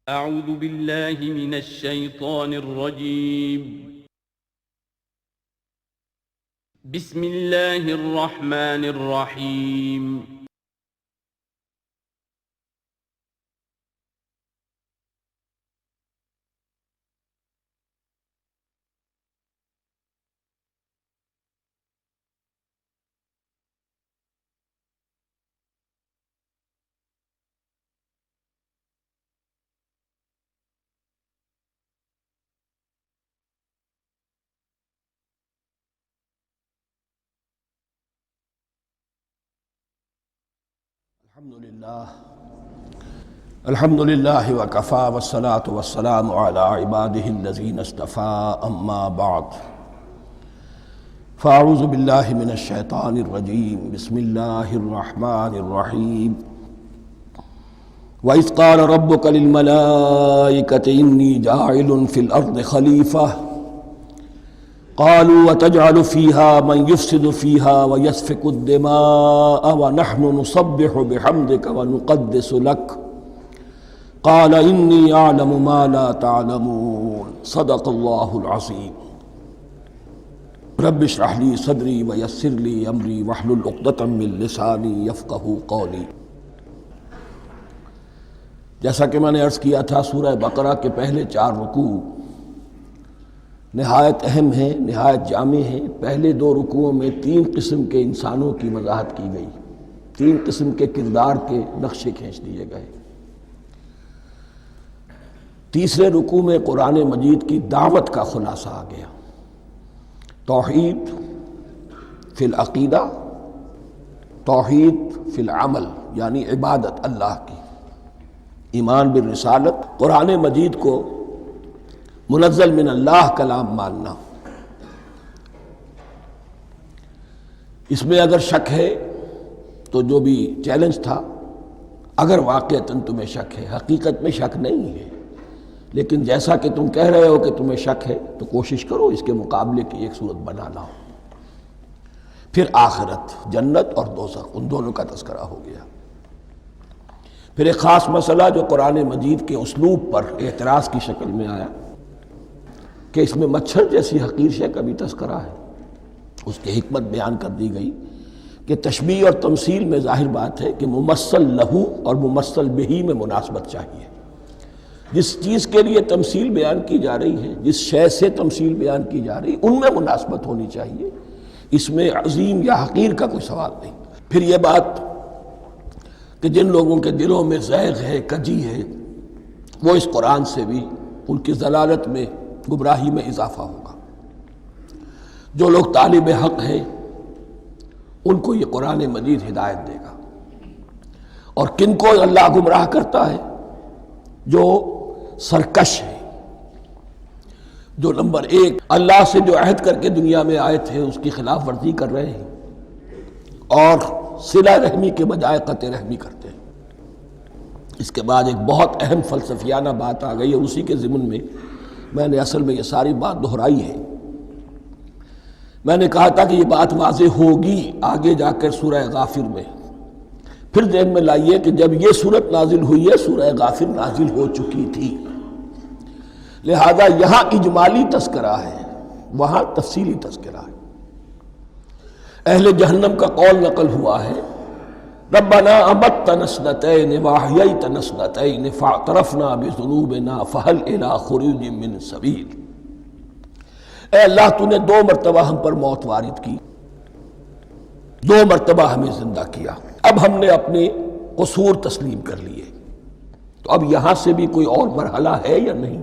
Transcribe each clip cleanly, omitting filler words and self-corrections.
أعوذ بالله من الشيطان الرجيم. بسم الله الرحمن الرحيم. الحمد للہ وکفا والصلاة والسلام علی عباده الذین اصطفى اما بعد فاعوذ باللہ من الشیطان الرجیم بسم اللہ الرحمن الرحیم وَإِذْ قَالَ رَبُّكَ لِلْمَلَائِكَةِ إِنِّي جَاعِلٌ فِي الْأَرْضِ خَلِيفَةً قالوا وتجعل فيها من يفسد فيها ويسفك الدماء ونحن نسبح بحمدك ونقدس لك قال إني أعلم ما لا تعلمون صدق الله العظيم رب اشرح لي صدري ويسر لي أمري واحلل عقدة من لساني يفقهوا قولي۔ جیسا کہ میں نے عرض کیا تھا، سورہ بقرہ کے پہلے 4 رکوع نہایت اہم ہیں، نہایت جامع ہیں۔ پہلے 2 رکوعوں میں 3 قسم کے انسانوں کی وضاحت کی گئی، 3 قسم کے کردار کے نقشے کھینچ دیے گئے۔ تیسرے رکوع میں قرآن مجید کی دعوت کا خلاصہ آ گیا، توحید فی العقیدہ، توحید فی العمل، یعنی عبادت اللہ کی، ایمان بالرسالت، قرآن مجید کو منزل من اللہ کلام ماننا۔ اس میں اگر شک ہے تو جو بھی چیلنج تھا، اگر واقعتاً تمہیں شک ہے، حقیقت میں شک نہیں ہے، لیکن جیسا کہ تم کہہ رہے ہو کہ تمہیں شک ہے تو کوشش کرو اس کے مقابلے کی ایک صورت بنا لاؤ۔ پھر آخرت، جنت اور دوزخ، ان دونوں کا تذکرہ ہو گیا۔ پھر ایک خاص مسئلہ جو قرآن مجید کے اسلوب پر اعتراض کی شکل میں آیا کہ اس میں مچھر جیسی حقیر شے کا بھی تذکرہ ہے، اس کی حکمت بیان کر دی گئی کہ تشبیہ اور تمثیل میں ظاہر بات ہے کہ ممثل لہو اور ممثل بہی میں مناسبت چاہیے۔ جس چیز کے لیے تمثیل بیان کی جا رہی ہے، جس شے سے تمثیل بیان کی جا رہی ہے، ان میں مناسبت ہونی چاہیے، اس میں عظیم یا حقیر کا کوئی سوال نہیں۔ پھر یہ بات کہ جن لوگوں کے دلوں میں زیغ ہے، کجی ہے، وہ اس قرآن سے بھی ان کی ضلالت میں، گمراہی میں اضافہ ہوگا۔ جو لوگ طالب حق ہیں ان کو یہ قرآن مجید ہدایت دے گا، اور کن کو اللہ گمراہ کرتا ہے؟ جو سرکش ہے، جو نمبر 1 اللہ سے جو عہد کر کے دنیا میں آئے تھے اس کی خلاف ورزی کر رہے ہیں اور صلہ رحمی کے بجائے قطع رحمی کرتے ہیں۔ اس کے بعد ایک بہت اہم فلسفیانہ بات آ گئی ہے، اسی کے ضمن میں نے اصل میں یہ ساری بات دہرائی ہے۔ میں نے کہا تھا کہ یہ بات واضح ہوگی آگے جا کر سورہ غافر میں۔ پھر ذہن میں لائیے کہ جب یہ صورت نازل ہوئی ہے، سورہ غافر نازل ہو چکی تھی، لہذا یہاں اجمالی تذکرہ ہے، وہاں تفصیلی تذکرہ ہے۔ اہل جہنم کا قول نقل ہوا ہے، ربنا امتنا اثنتین واحییتنا اثنتین فاعترفنا بذنوبنا فہل الی خروج من سبیل۔ اے اللہ، تو نے 2 مرتبہ ہم پر موت وارد کی، 2 مرتبہ ہمیں زندہ کیا، اب ہم نے اپنے قصور تسلیم کر لیے، تو اب یہاں سے بھی کوئی اور مرحلہ ہے یا نہیں؟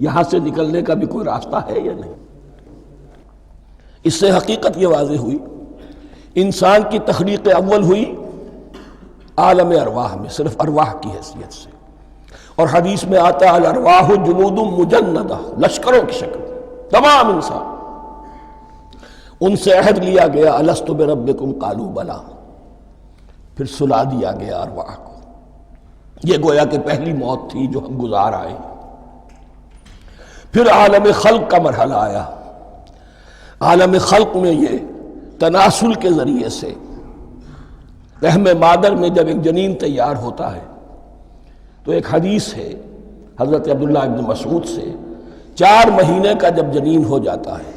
یہاں سے نکلنے کا بھی کوئی راستہ ہے یا نہیں؟ اس سے حقیقت یہ واضح ہوئی، انسان کی تخلیق اول ہوئی عالم ارواح میں، صرف ارواح کی حیثیت سے، اور حدیث میں آتا ہے الارواح جنود مجندہ، لشکروں کی شکل، تمام انسان۔ ان سے عہد لیا گیا الست بربکم قالوا بلا، پھر سلا دیا گیا ارواح کو۔ یہ گویا کہ پہلی موت تھی جو ہم گزار آئے۔ پھر عالم خلق کا مرحلہ آیا۔ عالم خلق میں یہ تناسل کے ذریعے سے رحم مادر میں جب ایک جنین تیار ہوتا ہے تو ایک حدیث ہے حضرت عبداللہ ابن مسعود سے 4 مہینے کا جب جنین ہو جاتا ہے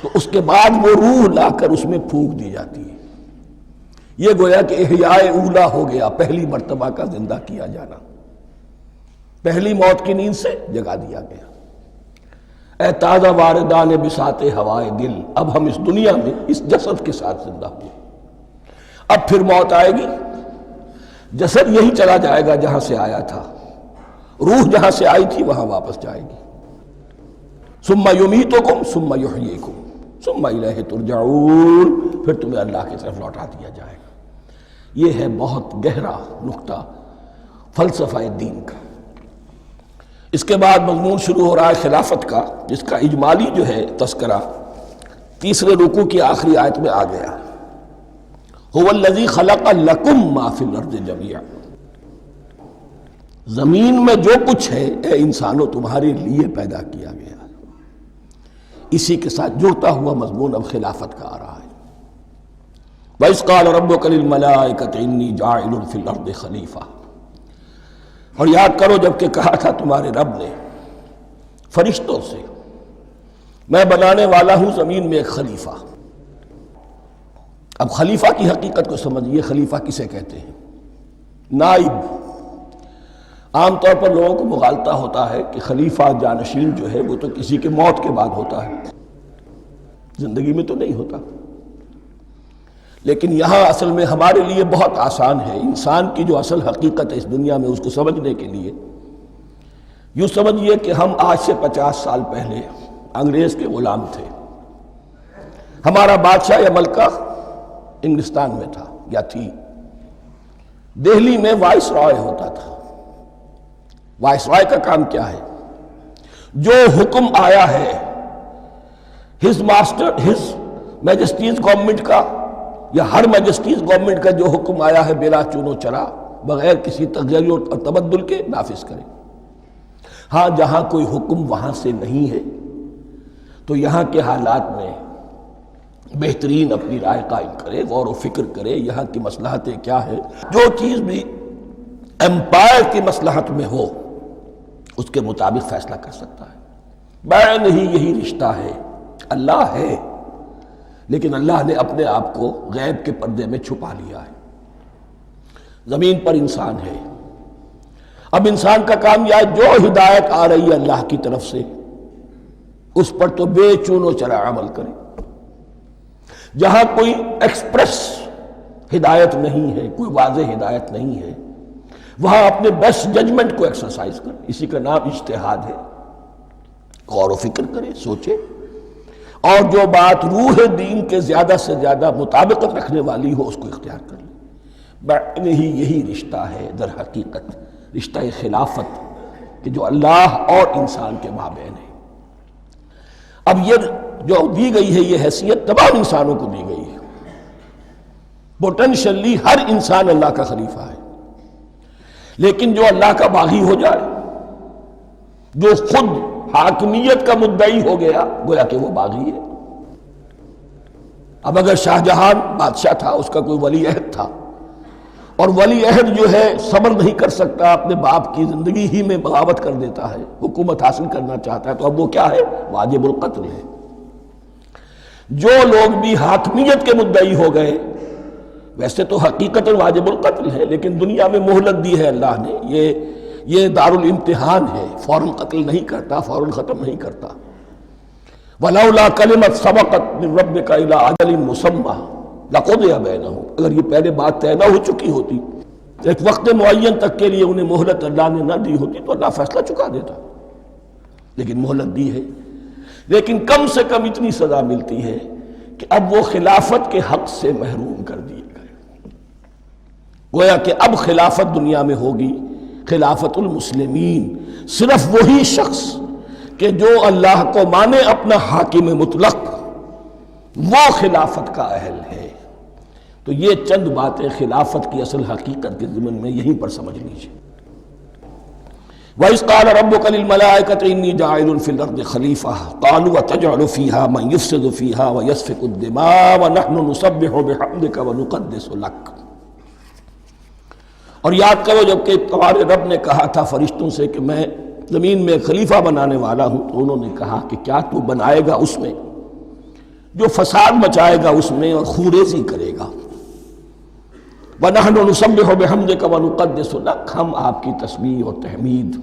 تو اس کے بعد وہ روح لا کر اس میں پھونک دی جاتی ہے. یہ گویا کہ احیاء اولا ہو گیا، پہلی مرتبہ کا زندہ کیا جانا، پہلی موت کی نیند سے جگا دیا گیا. اے تازہ واردان بساط ہوائے دل، اب ہم اس دنیا میں اس جسد کے ساتھ زندہ ہوئے، اب پھر موت آئے گی، جسد یہی چلا جائے گا جہاں سے آیا تھا، روح جہاں سے آئی تھی وہاں واپس جائے گی. ثم یمیتکم ثم یحییکم ثم الیہ ترجعون، پھر تمہیں اللہ کی طرف لوٹا دیا جائے گا. یہ ہے بہت گہرا نقطہ فلسفہ دین کا. اس کے بعد مضمون شروع ہو رہا ہے خلافت کا، جس کا اجمالی جو ہے تذکرہ تیسرے رکوع کی آخری آیت میں آ گیا. هو الذی خلق لکم ما فی الارض جمیعا، زمین میں جو کچھ ہے اے انسانوں تمہارے لیے پیدا کیا گیا. اسی کے ساتھ جڑتا ہوا مضمون اب خلافت کا آ رہا ہے. وَإِذْ قَالَ رَبُّكَ لِلْمَلَائِكَةِ إِنِّي جَاعِلٌ فِي الْأَرْضِ خَلِيفَةً، اور یاد کرو جب کہ کہا تھا تمہارے رب نے فرشتوں سے میں بنانے والا ہوں زمین میں ایک خلیفہ. اب خلیفہ کی حقیقت کو سمجھیے. خلیفہ کسے کہتے ہیں؟ نائب. عام طور پر لوگوں کو مغالطہ ہوتا ہے کہ خلیفہ جانشین جو ہے وہ تو کسی کے موت کے بعد ہوتا ہے، زندگی میں تو نہیں ہوتا. لیکن یہاں اصل میں ہمارے لیے بہت آسان ہے. انسان کی جو اصل حقیقت ہے اس دنیا میں اس کو سمجھنے کے لیے یوں سمجھیے کہ ہم آج سے 50 سال پہلے انگریز کے غلام تھے. ہمارا بادشاہ یا ملکہ انگلستان میں تھا یا تھی. دہلی میں وائس رائے ہوتا تھا. وائس رائے کا کام کیا ہے؟ جو حکم آیا ہے ہز میجسٹیز گورنمنٹ کا یا ہر میجسٹیز گورنمنٹ کا جو حکم آیا ہے بلا چون و چرا بغیر کسی تغیر اور تبدل کے نافذ کرے. ہاں جہاں کوئی حکم وہاں سے نہیں ہے تو یہاں کے حالات میں بہترین اپنی رائے قائم کرے، غور و فکر کرے یہاں کی مصلحتیں کیا ہے. جو چیز بھی امپائر کی مصلحت میں ہو اس کے مطابق فیصلہ کر سکتا ہے. بین ہی یہی رشتہ ہے. اللہ ہے لیکن اللہ نے اپنے آپ کو غیب کے پردے میں چھپا لیا ہے. زمین پر انسان ہے. اب انسان کا کام یہ ہے جو ہدایت آ رہی ہے اللہ کی طرف سے اس پر تو بے چون و چرا عمل کرے. جہاں کوئی ایکسپریس ہدایت نہیں ہے، کوئی واضح ہدایت نہیں ہے، وہاں اپنے بیسٹ ججمنٹ کو ایکسرسائز کرے. اسی کا نام اجتہاد ہے. غور و فکر کرے، سوچے، اور جو بات روح دین کے زیادہ سے زیادہ مطابقت رکھنے والی ہو اس کو اختیار کر لے. بین ہی یہی رشتہ ہے در حقیقت رشتہ خلافت کہ جو اللہ اور انسان کے مابین ہے. اب یہ جو دی گئی ہے یہ حیثیت تمام انسانوں کو دی گئی ہے. پوٹینشلی ہر انسان اللہ کا خلیفہ ہے. لیکن جو اللہ کا باغی ہو جائے، جو خود حاکمیت کا مدعی ہو گیا، گویا کہ وہ باغی ہے. اب اگر شاہ جہان بادشاہ تھا، اس کا کوئی ولی عہد تھا، اور ولی عہد جو ہے صبر نہیں کر سکتا، اپنے باپ کی زندگی ہی میں بغاوت کر دیتا ہے، حکومت حاصل کرنا چاہتا ہے، تو اب وہ کیا ہے؟ واجب القتل ہے. جو لوگ بھی حاکمیت کے مدعی ہو گئے ویسے تو حقیقت واجب القتل ہے، لیکن دنیا میں مہلت دی ہے اللہ نے. یہ دارالامتحان ہے. فوراً قتل نہیں کرتا، فوراً ختم نہیں کرتا. وَلَوْلَا كَلِمَةٌ سَبَقَتْ مِن رَبِّكَ إِلَىٰ أَجَلٍ مُّسَمًّى لَقُضِيَ بَيْنَهُمْ. اگر یہ پہلے بات طے نہ ہو چکی ہوتی، ایک وقت معین تک کے لیے انہیں مہلت اللہ نے نہ دی ہوتی تو اللہ فیصلہ چکا دیتا. لیکن مہلت دی ہے. لیکن کم سے کم اتنی سزا ملتی ہے کہ اب وہ خلافت کے حق سے محروم کر دیے گئے. گویا کہ اب خلافت دنیا میں ہوگی خلافت المسلمین. صرف وہی شخص کہ جو اللہ کو مانے اپنا حاکم مطلق وہ خلافت کا اہل ہے. تو یہ چند باتیں خلافت کی اصل حقیقت کے ضمن میں یہیں پر سمجھ لیجیے. وَإِذْ قَالَ رَبُّكَ لِلْمَلَائِكَةِ إِنِّي جَاعِلٌ فِي الْأَرْضِ خَلِيفَةً قَالُوا أَتَجْعَلُ فِيهَا مَن يُفْسِدُ فِيهَا وَيَسْفِكُ الدِّمَاءَ وَنَحْنُ نُسَبِّحُ بِحَمْدِكَ وَنُقَدِّسُ لَكَ. اور یاد کرو جب کہ تمہارے رب نے کہا تھا فرشتوں سے کہ میں زمین میں خلیفہ بنانے والا ہوں، تو انہوں نے کہا کہ کیا تو بنائے گا اس میں جو فساد مچائے گا اس میں اور خوریزی کرے گا؟ وَنَحْنُ نُسَبِّحُ بِحَمْدِكَ وَنُقَدِّسُ لَكَ، ہم آپ کی تسبیح اور تحمید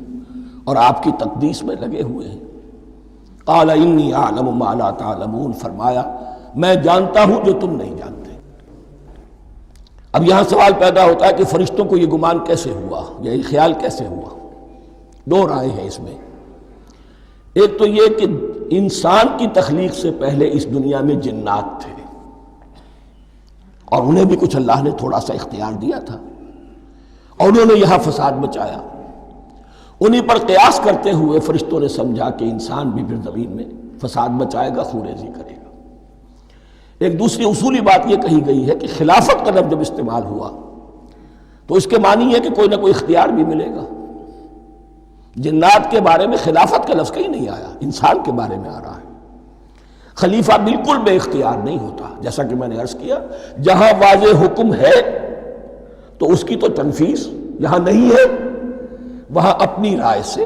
اور آپ کی تقدیس میں لگے ہوئے ہیں۔ قَالَ إِنِّي أَعْلَمُ مَا لَا تَعْلَمُونَ، فرمایا میں جانتا ہوں جو تم نہیں جانتے۔ اب یہاں سوال پیدا ہوتا ہے کہ فرشتوں کو یہ گمان کیسے ہوا، یا یہ خیال کیسے ہوا؟ دو رائے ہیں اس میں۔ ایک تو یہ کہ انسان کی تخلیق سے پہلے اس دنیا میں جنات تھے، اور انہیں بھی کچھ اللہ نے تھوڑا سا اختیار دیا تھا، اور انہوں نے یہاں فساد مچایا۔ انہی پر قیاس کرتے ہوئے فرشتوں نے سمجھا کہ انسان بھی پھر زمین میں فساد مچائے گا، خوریزی کرے گا۔ ایک دوسری اصولی بات یہ کہی گئی ہے کہ خلافت کا لفظ جب استعمال ہوا تو اس کے معنی ہے کہ کوئی نہ کوئی اختیار بھی ملے گا۔ جنات کے بارے میں خلافت کا لفظ کہیں نہیں آیا، انسان کے بارے میں آ رہا ہے۔ خلیفہ بالکل بے اختیار نہیں ہوتا، جیسا کہ میں نے عرض کیا، جہاں واضح حکم ہے تو اس کی تو تنفیذ، یہاں نہیں ہے وہاں اپنی رائے سے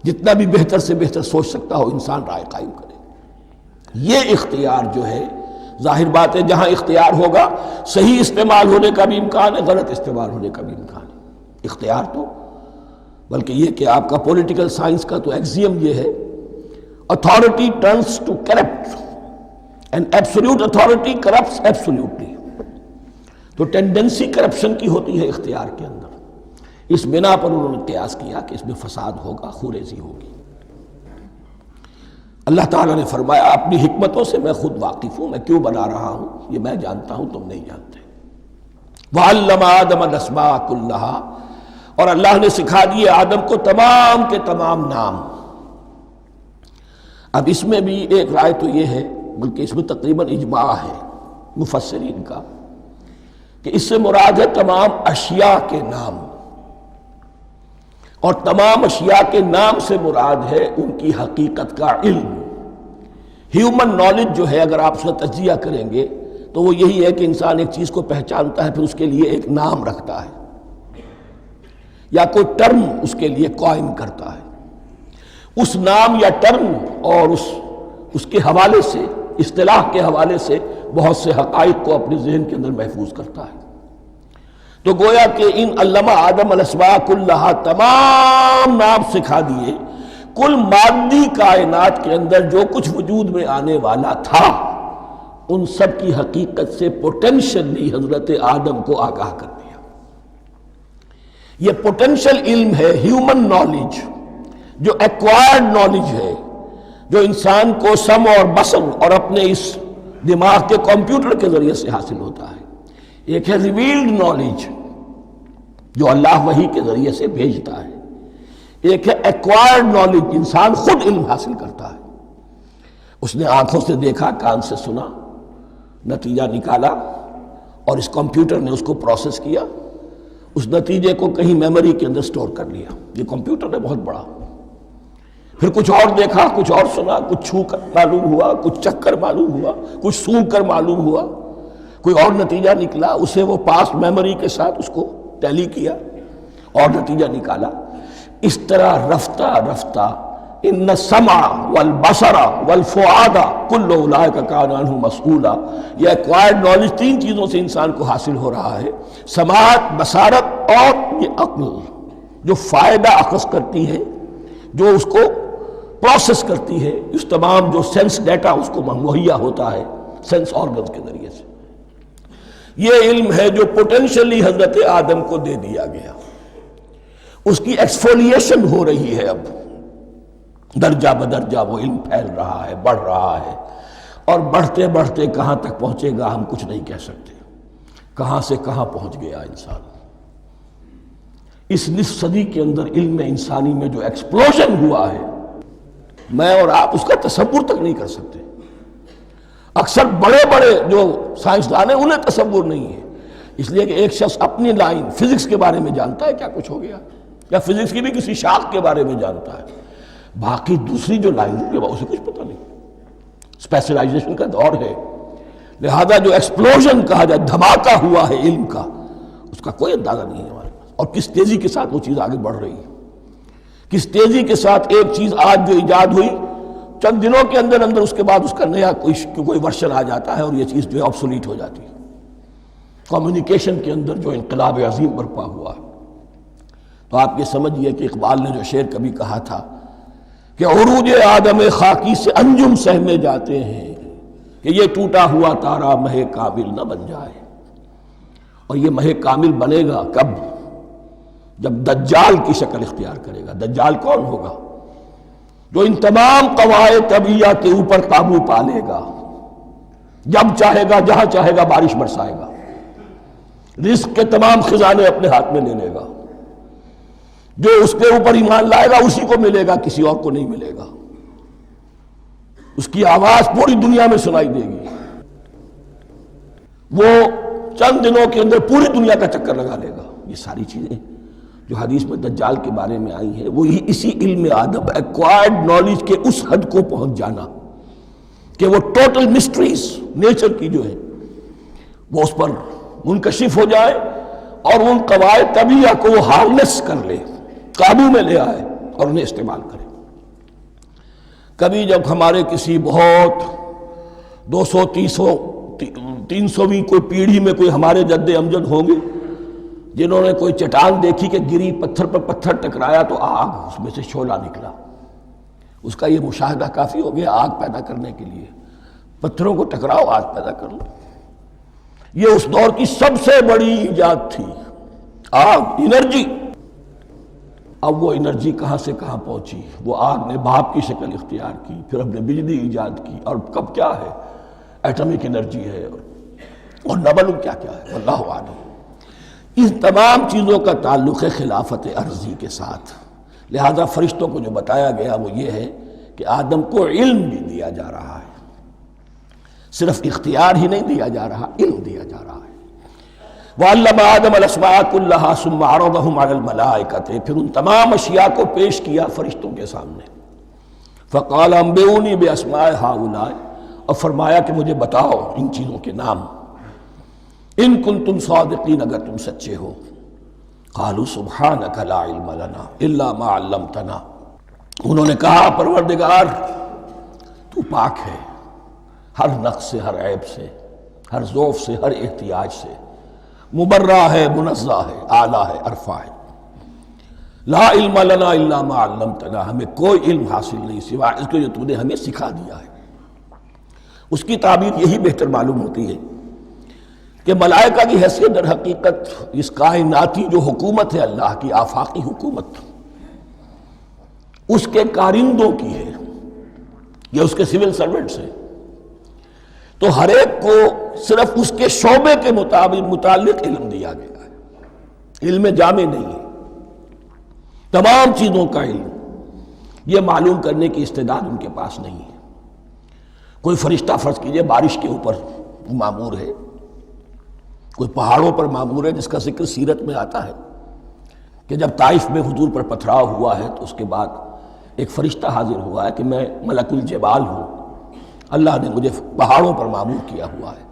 جتنا بھی بہتر سے بہتر سوچ سکتا ہو انسان رائے قائم کرے۔ یہ اختیار جو ہے، ظاہر بات ہے جہاں اختیار ہوگا صحیح استعمال ہونے کا بھی امکان ہے، غلط استعمال ہونے کا بھی امکان ہے۔ اختیار تو بلکہ یہ کہ آپ کا پولیٹیکل سائنس کا تو ایکسیم یہ ہے، authority turns to corrupt and absolute authority corrupts absolutely۔ تو ٹینڈنسی کرپشن کی ہوتی ہے اختیار کے اندر۔ اس بنا پر انہوں نے قیاس کیا کہ اس میں فساد ہوگا، خوریزی ہوگی۔ اللہ تعالیٰ نے فرمایا اپنی حکمتوں سے میں خود واقف ہوں، میں کیوں بنا رہا ہوں یہ میں جانتا ہوں، تم نہیں جانتے۔ وَعَلَّمَ آدَمَ الْأَسْمَاءَ كُلَّهَا، اور اللہ نے سکھا دیے آدم کو تمام کے تمام نام۔ اب اس میں بھی ایک رائے تو یہ ہے، بلکہ اس میں تقریباً اجماع ہے مفسرین کا، کہ اس سے مراد ہے تمام اشیاء کے نام، اور تمام اشیاء کے نام سے مراد ہے ان کی حقیقت کا علم۔ ہیومن نالج جو ہے، اگر آپ اس کا تجزیہ کریں گے تو وہ یہی ہے کہ انسان ایک چیز کو پہچانتا ہے، پھر اس کے لیے ایک نام رکھتا ہے یا کوئی ٹرم اس کے لیے قائم کرتا ہے۔ اس نام یا ٹرم اور اس کے حوالے سے، اصطلاح کے حوالے سے بہت سے حقائق کو اپنے ذہن کے اندر محفوظ کرتا ہے۔ تو گویا کہ ان علمہ آدم الاسماء کلہا، تمام نام سکھا دیے کل مادی کائنات کے اندر جو کچھ وجود میں آنے والا تھا، ان سب کی حقیقت سے پوٹینشلی حضرت آدم کو آگاہ کر دیا۔ یہ پوٹینشل علم ہے، ہیومن نالج، جو ایکوائرڈ نالج ہے، جو انسان کو سم اور بسم اور اپنے اس دماغ کے کمپیوٹر کے ذریعے سے حاصل ہوتا ہے۔ ایک ہے ریویلڈ نالج جو اللہ وحی کے ذریعے سے بھیجتا ہے، ایک ہے ایکوائرڈ نالج، انسان خود علم حاصل کرتا ہے۔ اس نے آنکھوں سے دیکھا، کان سے سنا، نتیجہ نکالا، اور اس کمپیوٹر نے اس کو پروسیس کیا، اس نتیجے کو کہیں میموری کے اندر سٹور کر لیا۔ یہ کمپیوٹر ہے بہت بڑا۔ پھر کچھ اور دیکھا، کچھ اور سنا، کچھ چھو کر معلوم ہوا، کچھ چکھ کر معلوم ہوا، کچھ سونگھ کر معلوم ہوا، کوئی اور نتیجہ نکلا، اسے وہ پاسٹ میموری کے ساتھ اس کو ٹیلی کیا اور نتیجہ نکالا۔ اس طرح رفتہ رفتہ ان السمع والبصر والفؤاد کل اولئک کان عنہ مسئولا، یہ ایکوائرڈ نالج تین چیزوں سے انسان کو حاصل ہو رہا ہے، سماعت، بصارت اور یہ عقل، جو فائدہ اخذ کرتی ہے، جو اس کو پروسیس کرتی ہے، اس تمام جو سینس ڈیٹا اس کو مہیا ہوتا ہے سینس آرگنز کے ذریعے سے۔ یہ علم ہے جو پوٹینشلی حضرت آدم کو دے دیا گیا۔ اس کی ایکسفولیشن ہو رہی ہے، اب درجہ بدرجہ وہ علم پھیل رہا ہے، بڑھ رہا ہے، اور بڑھتے بڑھتے کہاں تک پہنچے گا ہم کچھ نہیں کہہ سکتے۔ کہاں سے کہاں پہنچ گیا انسان۔ اس نصف صدی کے اندر علم انسانی میں جو ایکسپلوژن ہوا ہے، میں اور آپ اس کا تصور تک نہیں کر سکتے۔ اکثر بڑے بڑے جو سائنسدان ہیں انہیں تصور نہیں ہے، اس لیے کہ ایک شخص اپنی لائن فزکس کے بارے میں جانتا ہے کیا کچھ ہو گیا، یا فزکس کی بھی کسی شاخ کے بارے میں جانتا ہے، باقی دوسری جو لائن ہے اسے کچھ پتہ نہیں۔ اسپیشلائزیشن کا دور ہے، لہذا جو ایکسپلوژن کہا جائے، دھماکہ ہوا ہے علم کا، اس کا کوئی اندازہ نہیں ہے ہمارے۔ اور کس تیزی کے ساتھ وہ چیز آگے بڑھ رہی ہے، کس تیزی کے ساتھ ایک چیز آج جو ایجاد ہوئی چند دنوں کے اندر اندر اس کے بعد اس کا نیا کوئی ورشن آ جاتا ہے اور یہ چیز جو ہے آبسولیٹ ہو جاتی ہے۔ کمیونیکیشن کے اندر جو انقلاب عظیم برپا ہوا، تو آپ یہ سمجھیے کہ اقبال نے جو شعر کبھی کہا تھا کہ عروج آدم خاکی سے انجم سہمے جاتے ہیں کہ یہ ٹوٹا ہوا تارا مہ کامل نہ بن جائے۔ اور یہ مہ کامل بنے گا کب؟ جب دجال کی شکل اختیار کرے گا۔ دجال کون ہوگا؟ جو ان تمام قواعد طبیعہ کے اوپر قابو پا لے گا، جب چاہے گا جہاں چاہے گا بارش برسائے گا، رزق کے تمام خزانے اپنے ہاتھ میں لے لے گا، جو اس کے اوپر ایمان لائے گا اسی کو ملے گا، کسی اور کو نہیں ملے گا، اس کی آواز پوری دنیا میں سنائی دے گی، وہ چند دنوں کے اندر پوری دنیا کا چکر لگا لے گا۔ یہ ساری چیزیں جو حدیث میں دجال کے بارے میں آئی ہیں وہ اسی علم آدم ایکوائرڈ نالج کے اس حد کو پہنچ جانا کہ وہ ٹوٹل مسٹریز نیچر کی جو ہے وہ اس پر منکشف ہو جائے اور ان قواعد طبیعہ کو وہ ہارنس کر لے، قابو میں لے آئے اور انہیں استعمال کرے۔ کبھی جب ہمارے کسی بہت 200-300ویں کوئی پیڑھی میں کوئی ہمارے جد امجد ہوں گے جنہوں نے کوئی چٹان دیکھی کہ گری، پتھر پر پتھر ٹکرایا تو آگ اس میں سے شعلہ نکلا، اس کا یہ مشاہدہ کافی ہو گیا آگ پیدا کرنے کے لیے۔ پتھروں کو ٹکراؤ آگ پیدا کر لو۔ یہ اس دور کی سب سے بڑی ایجاد تھی، آگ، انرجی۔ اب وہ انرجی کہاں سے کہاں پہنچی؟ وہ آگ نے بھاپ کی شکل اختیار کی، پھر ہم نے بجلی ایجاد کی، اور کب کیا ہے ایٹمک انرجی ہے اور نہ معلوم کیا کیا ہے، واللہ اعلم۔ اس تمام چیزوں کا تعلق ہے خلافت ارضی کے ساتھ۔ لہذا فرشتوں کو جو بتایا گیا وہ یہ ہے کہ آدم کو علم بھی دیا جا رہا ہے، صرف اختیار ہی نہیں دیا جا رہا، علم دیا جا رہا ہے۔ وَعَلَّمَ آدَمَ الْأَسْمَاءَ كُلَّهَا ثُمَّ عَرَضَهُمْ عَلَى الْمَلَائِكَةِ، پھر ان تمام اشیاء کو پیش کیا فرشتوں کے سامنے۔ فَقَالَ أَنبِئُونِي بِأَسْمَاءِ هَؤُلَاءِ، اور فرمایا کہ مجھے بتاؤ ان چیزوں کے نام، ان کنتم صادقین، اگر تم سچے ہو۔ قالوا سبحانک لا علم لنا الا ما علمتنا، انہوں نے کہا پروردگار تو پاک ہے ہر نقص سے، ہر عیب سے، ہر ضعف سے، ہر احتیاج سے، مبرہ ہے، منزہ ہے، اعلیٰ ہے، ارفع ہے۔ لا علم لنا الا ما علمتنا، ہمیں کوئی علم حاصل نہیں سوائے اس کو جو تو نے ہمیں سکھا دیا ہے۔ اس کی تعبیر یہی بہتر معلوم ہوتی ہے کہ ملائکہ کی حیثیت در حقیقت اس کائناتی جو حکومت ہے اللہ کی، آفاقی حکومت، اس کے کارندوں کی ہے، یہ اس کے سول سرونٹس ہیں، تو ہر ایک کو صرف اس کے شعبے کے متعلق علم دیا گیا ہے، علم جامع نہیں ہے، تمام چیزوں کا علم یہ معلوم کرنے کی استعداد ان کے پاس نہیں ہے۔ کوئی فرشتہ فرض کیجئے بارش کے اوپر مامور ہے، کوئی پہاڑوں پر مامور ہے، جس کا ذکر سیرت میں آتا ہے کہ جب طائف میں حضور پر پتھراؤ ہوا ہے تو اس کے بعد ایک فرشتہ حاضر ہوا ہے کہ میں ملک الجبال ہوں، اللہ نے مجھے پہاڑوں پر مامور کیا ہوا ہے،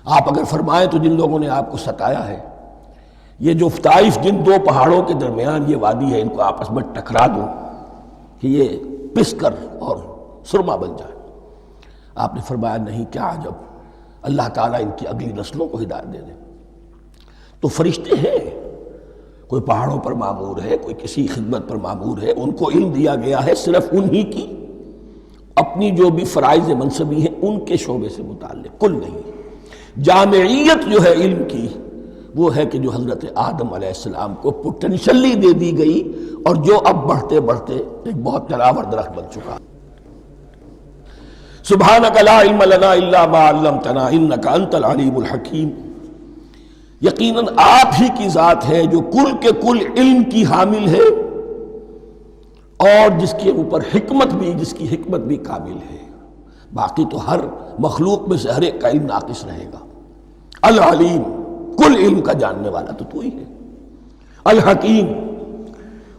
آپ اگر فرمائیں تو جن لوگوں نے آپ کو ستایا ہے، یہ جو طائف جن دو پہاڑوں کے درمیان یہ وادی ہے، ان کو آپس میں ٹکرا دو کہ یہ پس کر اور سرما بن جائے۔ آپ نے فرمایا نہیں، کیا عجب، اللہ تعالیٰ ان کی اگلی نسلوں کو ہدایت دے دے۔ تو فرشتے ہیں، کوئی پہاڑوں پر مامور ہے، کوئی کسی خدمت پر مامور ہے، ان کو علم دیا گیا ہے صرف انہی کی اپنی جو بھی فرائض منصبی ہیں ان کے شعبے سے متعلق، کل نہیں۔ جامعیت جو ہے علم کی وہ ہے کہ جو حضرت آدم علیہ السلام کو پوٹینشلی دے دی گئی اور جو اب بڑھتے بڑھتے ایک بہت جلاور درخت بن چکا۔ سبحانک لا علم لنا الا ما علمتنا انک انت العلیم الحکیم، یقیناً آپ ہی کی ذات ہے جو کل کے کل علم کی حامل ہے اور جس کے اوپر حکمت بھی، جس کی حکمت بھی کامل ہے، باقی تو ہر مخلوق میں سے ہر ایک کا علم ناقص رہے گا۔ العلیم، کل علم کا جاننے والا تو ہی ہے، الحکیم،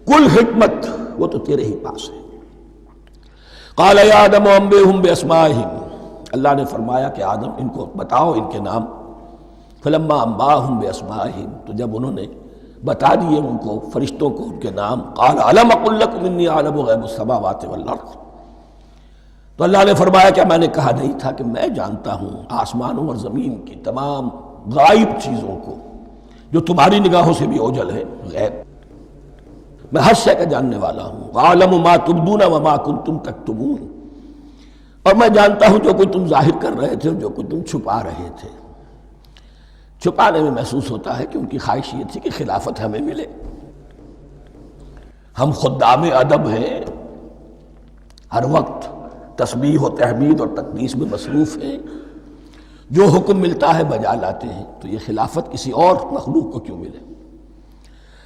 کل حکمت وہ تو تیرے ہی پاس ہے۔ قال یا آدم انبئہم باسمائہم، اللہ نے فرمایا کہ آدم ان کو بتاؤ ان کے نام۔ فلما انباہم باسمائہم، تو جب انہوں نے بتا دیے ان کو فرشتوں کو ان کے نام. قال الم اقل لکم انی اعلم غیب السماوات والارض. تو اللہ نے فرمایا کہ میں نے کہا نہیں تھا کہ میں جانتا ہوں آسمانوں اور زمین کی تمام غائب چیزوں کو جو تمہاری نگاہوں سے بھی اوجھل ہے. غیب میں ہر شے کا جاننے والا ہوں. وَأَعْلَمُ مَا تُبْدُونَ وَمَا كُنْتُمْ تَكْتُمُونَ. اور میں جانتا ہوں جو کچھ تم ظاہر کر رہے تھے اور جو کچھ تم چھپا رہے تھے. چھپانے میں محسوس ہوتا ہے کہ ان کی خواہش یہ تھی کہ خلافت ہمیں ملے. ہم خدام ادب ہیں، ہر وقت تسبیح و تحمید اور تقدیس میں مصروف ہیں، جو حکم ملتا ہے بجا لاتے ہیں. تو یہ خلافت کسی اور مخلوق کو کیوں ملے؟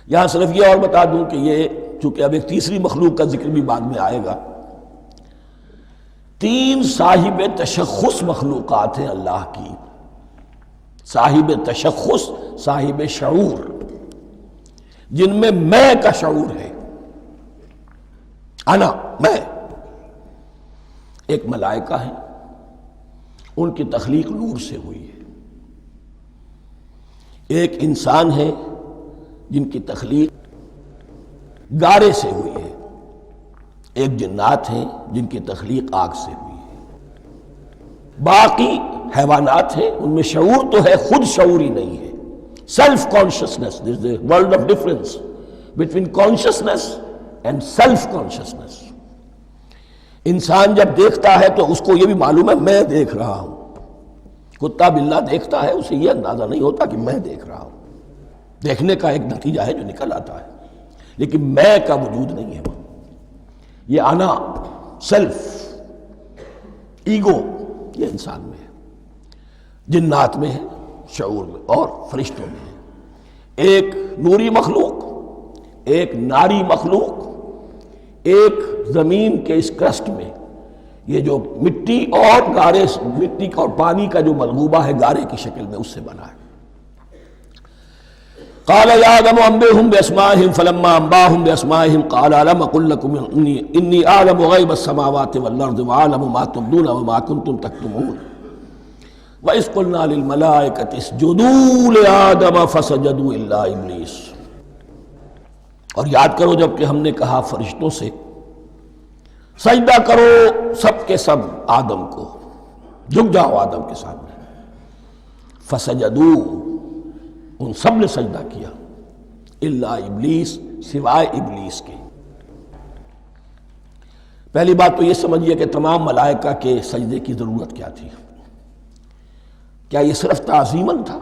یہاں صرف یہ اور بتا دوں کہ یہ چونکہ اب ایک تیسری مخلوق کا ذکر بھی بعد میں آئے گا. 3 صاحب تشخص مخلوقات ہیں اللہ کی. صاحب تشخص، صاحب شعور، جن میں میں کا شعور ہے. انا، میں. ایک ملائکہ ہے، ان کی تخلیق نور سے ہوئی ہے. ایک انسان ہے جن کی تخلیق گارے سے ہوئی ہے. ایک جنات ہیں جن کی تخلیق آگ سے ہوئی ہے. باقی حیوانات ہیں، ان میں شعور تو ہے، خود شعور ہی نہیں ہے. Self consciousness, there is a world of difference between consciousness and self consciousness. انسان جب دیکھتا ہے تو اس کو یہ بھی معلوم ہے میں دیکھ رہا ہوں. کتا بلہ دیکھتا ہے، اسے یہ اندازہ نہیں ہوتا کہ میں دیکھ رہا ہوں. دیکھنے کا ایک نتیجہ ہے جو نکل آتا ہے، لیکن میں کا وجود نہیں ہے. یہ انا، سیلف، ایگو، یہ انسان میں ہے، جنات میں ہے، شعور میں اور فرشتوں میں ہے. ایک نوری مخلوق، ایک ناری مخلوق، ایک زمین کے اس کرسٹ میں یہ جو مٹی اور گارے، مٹی اور پانی کا جو ملغوبہ ہے گارے کی شکل میں، اس سے بنا ہے. قال يا آدم انبئهم بأسمائهم فلما انبأهم بأسمائهم قال ألم أقل لكم إني أعلم غيب السماوات والأرض وأعلم ما تبدون وما كنتم تكتمون وإذ قلنا للملائكة اسجدوا لآدم فسجدوا إلا إبليس. اور یاد کرو جب کہ ہم نے کہا فرشتوں سے سجدہ کرو سب کے سب آدم کو، جھک جاؤ آدم کے سامنے. فسجدوا، ان سب نے سجدہ کیا. الا ابلیس، سوائے ابلیس کے. پہلی بات تو یہ سمجھیے کہ تمام ملائکہ کے سجدے کی ضرورت کیا تھی؟ کیا یہ صرف تعظیماً تھا؟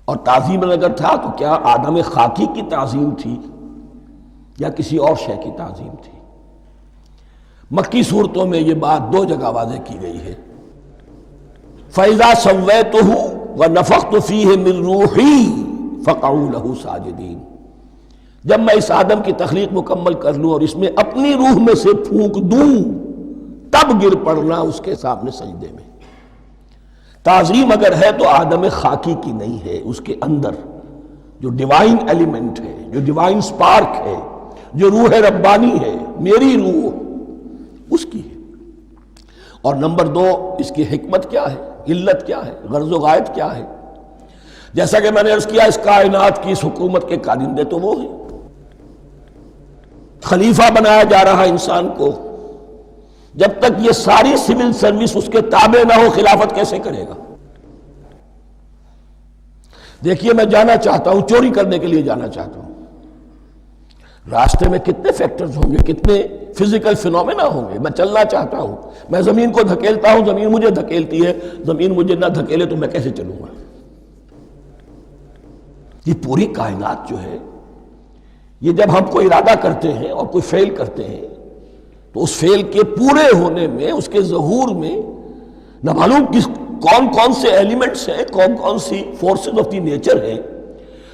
اور تعظیماً اگر تھا تو کیا آدم خاکی کی تعظیم تھی یا کسی اور شے کی تعظیم تھی؟ مکی صورتوں میں یہ بات 2 جگہ واضح کی گئی ہے. فَإِذَا سَوَّيْتُهُ وَنَفَخْتُ فِيهِ مِن رُوحِي فَقَعُوا لَهُ سَاجِدِينَ. جب میں اس آدم کی تخلیق مکمل کر لوں اور اس میں اپنی روح میں سے پھونک دوں، تب گر پڑنا اس کے سامنے سجدے میں. تعظیم اگر ہے تو آدم خاکی کی نہیں ہے، اس کے اندر جو ڈیوائن ایلیمنٹ ہے، جو ڈیوائن سپارک ہے، جو روح ربانی ہے، میری روح، اس کی ہے. اور نمبر 2، اس کی حکمت کیا ہے، علت کیا ہے، غرض و غایت کیا ہے؟ جیسا کہ میں نے عرض کیا اس کائنات کی اس حکومت کے کارندے تو وہ ہیں. خلیفہ بنایا جا رہا انسان کو، جب تک یہ ساری سول سروس اس کے تابع نہ ہو خلافت کیسے کرے گا؟ دیکھیے میں جانا چاہتا ہوں، چوری کرنے کے لیے جانا چاہتا ہوں، راستے میں کتنے فیکٹرز ہوں گے، کتنے فزیکل فینومینا ہوں گے. میں چلنا چاہتا ہوں، میں زمین کو دھکیلتا ہوں، زمین مجھے دھکیلتی ہے، زمین مجھے نہ دھکیلے تو میں کیسے چلوں گا؟ یہ پوری کائنات جو ہے، یہ جب ہم کوئی ارادہ کرتے ہیں اور کوئی فعل کرتے ہیں تو اس فعل کے پورے ہونے میں، اس کے ظہور میں نہ معلوم کون کون سے ایلیمنٹس ہیں، کون کون سی فورسز آف دی نیچر ہیں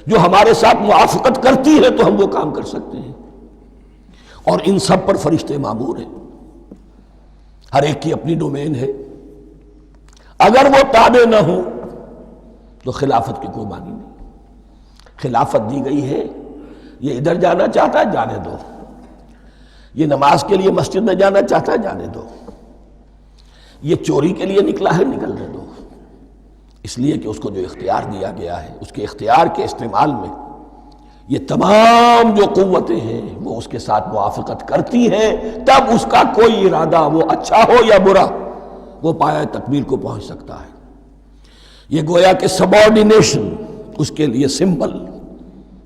جو ہمارے ساتھ موافقت کرتی ہے تو ہم وہ کام کر سکتے ہیں. اور ان سب پر فرشتے مامور ہیں، ہر ایک کی اپنی ڈومین ہے. اگر وہ تابع نہ ہوں تو خلافت کی کوئی معنی نہیں. خلافت دی گئی ہے، یہ ادھر جانا چاہتا ہے جانے دو، یہ نماز کے لیے مسجد میں جانا چاہتا ہے جانے دو، یہ چوری کے لیے نکلا ہے نکلنے دو. اس لیے کہ اس کو جو اختیار دیا گیا ہے، اس کے اختیار کے استعمال میں یہ تمام جو قوتیں ہیں وہ اس کے ساتھ موافقت کرتی ہیں، تب اس کا کوئی ارادہ وہ اچھا ہو یا برا وہ پایہ تکمیل کو پہنچ سکتا ہے۔ یہ گویا کہ سبارڈینیشن اس کے لیے سمبل